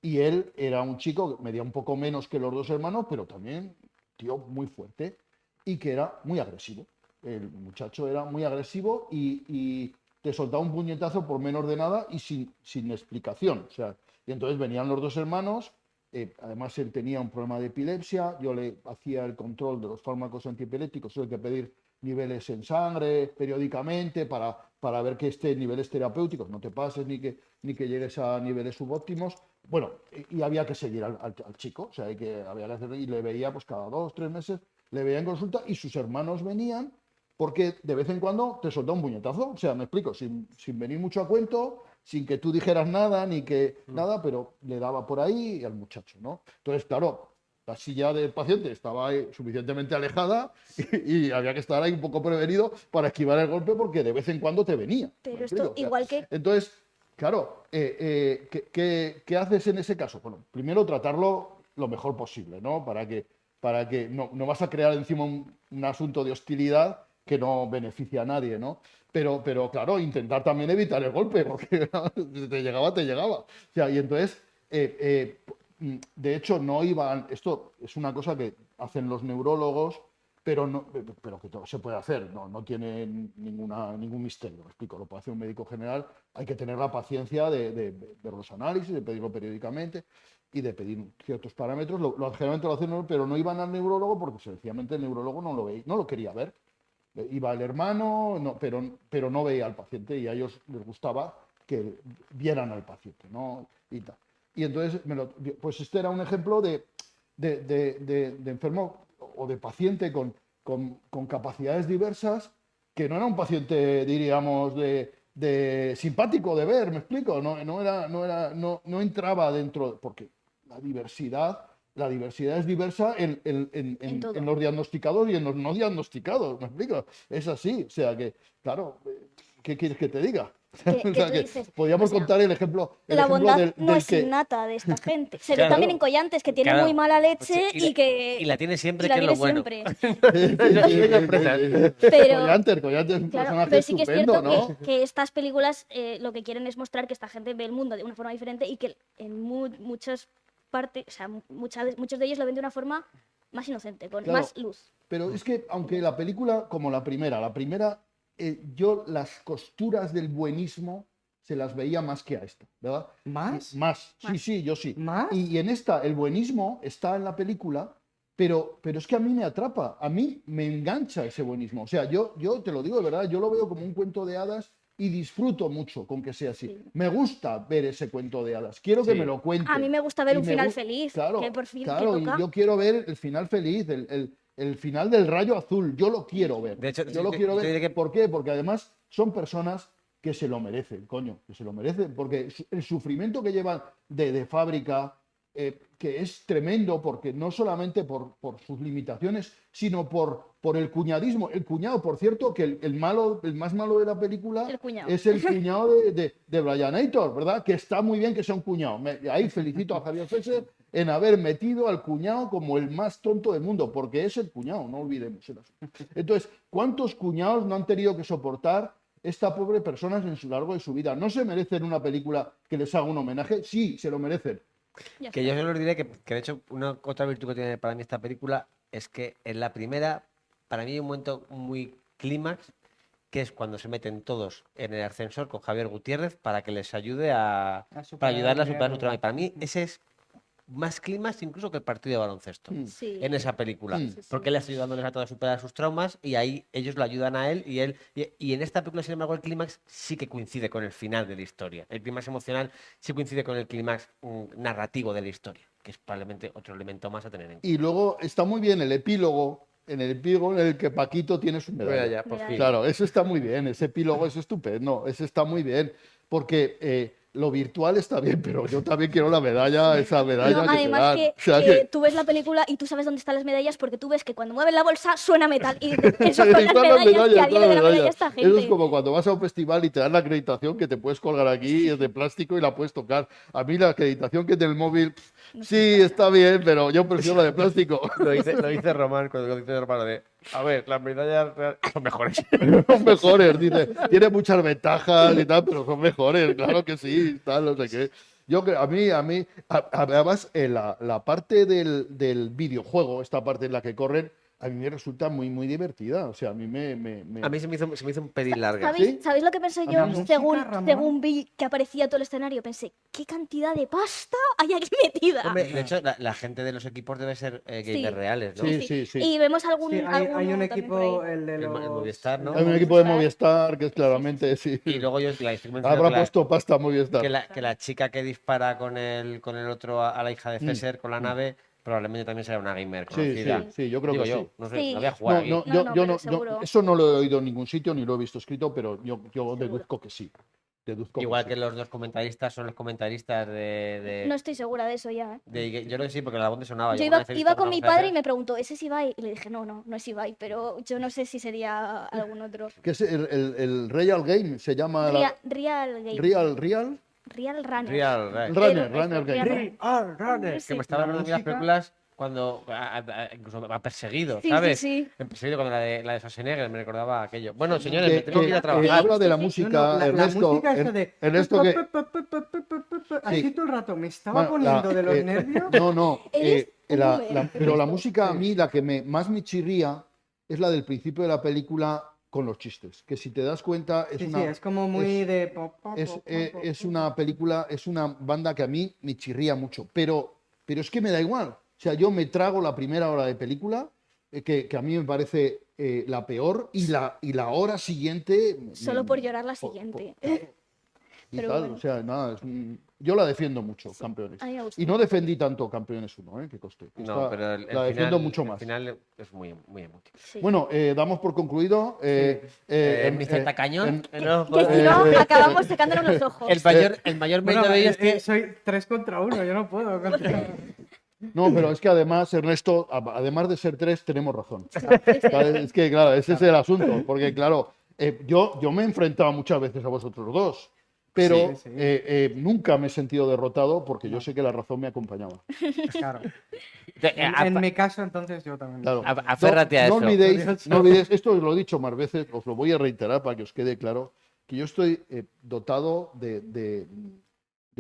Y él era un chico que medía un poco menos que los 2 hermanos, pero también tío muy fuerte y que era muy agresivo. El muchacho era muy agresivo y te soltaba un puñetazo por menos de nada y sin explicación. O sea, y entonces venían los 2 hermanos. Además, él tenía un problema de epilepsia. Yo le hacía el control de los fármacos antiepilépticos. Hay que pedir niveles en sangre periódicamente para ver que esté en niveles terapéuticos. No te pases ni que llegues a niveles subóptimos. Bueno, y había que seguir al chico. O sea, había que hacer, y le veía pues cada 2 o 3 meses. le veía en consulta y sus hermanos venían porque de vez en cuando te soltaba un puñetazo. O sea, me explico, sin venir mucho a cuento, sin que tú dijeras nada, ni que nada, pero le daba por ahí al muchacho, ¿no? Entonces, claro, la silla del paciente estaba ahí suficientemente alejada y había que estar ahí un poco prevenido para esquivar el golpe porque de vez en cuando te venía. ¿me Pero explico? esto, O sea, igual que entonces, claro, ¿qué haces en ese caso? Bueno, primero tratarlo lo mejor posible, ¿no? Para que no vas a crear encima un asunto de hostilidad que no beneficia a nadie, ¿no? Pero claro, intentar también evitar el golpe, porque si te llegaba, te llegaba. O sea, y entonces, de hecho, no iban, esto es una cosa que hacen los neurólogos, pero que todo se puede hacer, no tiene ningún misterio, me explico, lo puede hacer un médico general, hay que tener la paciencia de ver los análisis, de pedirlo periódicamente y de pedir ciertos parámetros, generalmente lo hacen, pero no iban al neurólogo porque sencillamente el neurólogo no lo quería ver. Iba el hermano, pero no veía al paciente y a ellos les gustaba que vieran al paciente, ¿no? Y tal. Y entonces, pues este era un ejemplo de enfermo o de paciente con capacidades diversas, que no era un paciente, diríamos, de simpático de ver, ¿me explico? No entraba dentro, porque la diversidad es diversa En todo. en los diagnosticados y en los no diagnosticados, ¿me explico? Es así, o sea que, claro, ¿qué quieres que te diga? que O sea tú que dices, podríamos o sea, contar el ejemplo la bondad no del es que... innata de esta gente. Se ve Claro. también en Collantes, que tiene Claro. muy mala Pues sí, leche y la tiene siempre, y la que es lo tiene bueno. siempre. Pero, Collantes es un claro, personaje pero sí que es estupendo, cierto ¿no? que estas películas lo que quieren es mostrar que esta gente ve el mundo de una forma diferente y que en muchas partes, o sea, muchos de ellos lo ven de una forma más inocente, con Claro. más luz. Pero es que, aunque la película, como la primera, yo las costuras del buenismo se las veía más que a esta, ¿verdad? ¿Más? Más, sí, Más. sí, yo sí. ¿Más? Y en esta, el buenismo está en la película, pero es que a mí me atrapa, a mí me engancha ese buenismo. O sea, yo te lo digo de verdad, yo lo veo como un cuento de hadas y disfruto mucho con que sea así. Sí. Me gusta ver ese cuento de hadas, quiero que Sí. me lo cuenten. A mí me gusta ver Y un me final gu- feliz, Claro, que por fin que claro, y toca. yo quiero ver el final feliz, el final del rayo azul, yo lo quiero ver. De hecho, yo lo yo quiero ver. diré que- ¿Por qué? Porque además son personas que se lo merecen, coño, que se lo merecen, porque el sufrimiento que llevan de fábrica, que es tremendo, porque no solamente por sus limitaciones, sino por el cuñadismo. El cuñado, por cierto, que el más malo de la película El cuñado. es el cuñado de Brian Aitor, ¿verdad? Que está muy bien que sea un cuñado. Ahí felicito a Javier Fesser en haber metido al cuñado como el más tonto del mundo, porque es el cuñado, no olvidemos el asunto. Entonces, ¿cuántos cuñados no han tenido que soportar esta pobre persona en su largo de su vida? ¿No se merecen una película que les haga un homenaje? Sí, se lo merecen. Ya Que está. yo solo os diré que de hecho otra virtud que tiene para mí esta película es que en la primera, para mí hay un momento muy clímax, que es cuando se meten todos en el ascensor con Javier Gutiérrez para que les ayude para ayudarle a superar su trauma. Y para mí ese es más clímax incluso que el partido de baloncesto Sí. en esa película. Mm. Sí, sí. Porque él está ayudándoles a todos a superar sus traumas y ahí ellos lo ayudan a él y en esta película, sin embargo, el clímax sí que coincide con el final de la historia. El clímax emocional sí coincide con el clímax narrativo de la historia, que es probablemente otro elemento más a tener en cuenta. Y luego está muy bien el epílogo, en el que Paquito tiene su medalla. por Medalla. fin. Claro, eso está muy bien, ese epílogo es estupendo, eso está muy bien, porque lo virtual está bien, pero yo también quiero la medalla, esa medalla No, que te además dan. que, O sea que tú ves la película y tú sabes dónde están las medallas porque tú ves que cuando mueven la bolsa suena metal y dices, eso son las Están medallas, que alguien están le dé la las medalla a esta Eso es gente. como cuando vas a un festival y te dan la acreditación que te puedes colgar aquí, es de plástico y la puedes tocar. A mí la acreditación que es del móvil, sí, está bien, pero yo prefiero la de plástico. Lo dice Román cuando dice Román de, a ver, las medallas son mejores. Son mejores, dice. Tiene muchas ventajas y tal, pero son mejores, claro que sí, tal, no sé qué. Yo creo, además, la parte del videojuego, esta parte en la que corren, a mí me resulta muy, muy divertida. O sea, a mí A mí se me hizo un pelín larga. ¿Sabéis, ¿Sí? ¿sabéis lo que pensé La yo música, según, Ramón. según vi que aparecía todo el escenario? Pensé, ¿qué cantidad de pasta hay aquí metida? Hombre, de hecho, la gente de los equipos debe ser gamers Sí. reales, ¿no? Sí. Y vemos algún, Sí, hay un alguno también por equipo, ahí. el de El los... Movistar, ¿no? Hay un equipo de Movistar que es claramente, sí. Y luego yo la estoy mencionando Habrá que la- puesto pasta Movistar. que la chica que dispara con el otro a la hija de Fesser con la nave probablemente también será una gamer Sí, conocida. sí, yo creo Digo que yo, sí. no sé, Sí. no voy a jugar No, aquí. no, No, yo, no, yo pero no, seguro. eso no lo he oído en ningún sitio ni lo he visto escrito, pero yo deduzco que sí. Deduzco Igual que que sí. los dos comentaristas son los comentaristas No estoy segura de eso ya, ¿eh? yo creo que sí, porque la voz me sonaba. Yo alguna vez he visto iba con alguna mi cosa de padre y esas. me preguntó, ¿ese es Ibai? Y le dije, no es Ibai, pero yo no sé si sería algún otro. Que es el Real Game, se llama Real Game. Real Real Runner. Real, right. Runner Eso, Game. Real Runner. Que Sí. me estaba La hablando de las música- películas cuando incluso va perseguido, Sí, ¿sabes? sí. Perseguido cuando la de Schwarzenegger me recordaba aquello. Bueno, señores, me Que, tengo que ir a que, trabajar. habla de la Sí, sí. música, la Ernesto. música esa de... Ernesto que. Así Sí. todo el rato me estaba Bueno, poniendo de los nervios. No. Eres un boomer. Pero la Esto, música a sí. mí, la que más me chirría es la del principio de la película con los chistes. Que si te das cuenta, es Sí, una. es como muy es- de... pop, pop, Es, pop, eh, pop, es pop. una película, es una banda que a mí me chirría mucho, pero es que me da igual. O sea, yo me trago la primera hora de película, que a mí me parece la peor, y la hora siguiente. Solo por llorar la por- siguiente. y Pero tal, bueno. o sea, nada, yo la defiendo mucho, Campeones. A mí me gusta. Y no defendí tanto Campeones 1, que coste. No, Esta pero el la defiendo final, mucho el más. final es muy, muy emotivo. Sí. Bueno, damos por concluido. Mr. Tacañón, no, Que si no, acabamos secándonos los ojos. el mayor mérito Bueno, de ello es que soy 3 contra 1, yo no puedo. No, pero es que además, Ernesto, además de ser 3, tenemos razón. Sí. Es que, claro, ese es el asunto. Porque, claro, yo me he enfrentado muchas veces a vosotros dos, pero Sí, sí. nunca me he sentido derrotado porque yo sé que la razón me acompañaba. Claro. te- En mi caso, entonces, yo también. Claro. Aférrate a no eso. olvidéis, esto os lo he dicho más veces, os lo voy a reiterar para que os quede claro, que yo estoy dotado de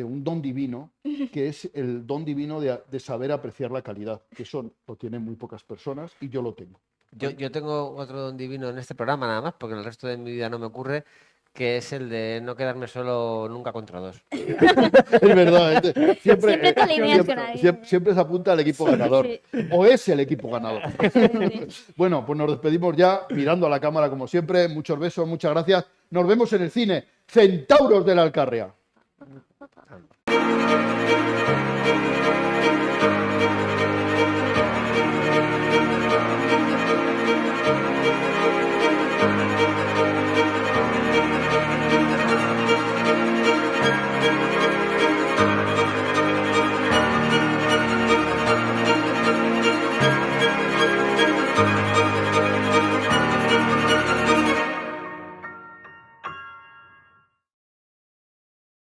un don divino, que es el don divino de saber apreciar la calidad, que eso lo tienen muy pocas personas y yo lo tengo. Yo tengo otro don divino en este programa nada más, porque el resto de mi vida no me ocurre, que es el de no quedarme solo nunca contra dos. Es verdad, siempre, Siempre te alineas con alguien. siempre se apunta al equipo ganador, Sí. o es el equipo ganador. Sí. Bueno, pues nos despedimos ya, mirando a la cámara como siempre. Muchos besos, muchas gracias. Nos vemos en el cine. Centauros de la Alcarria.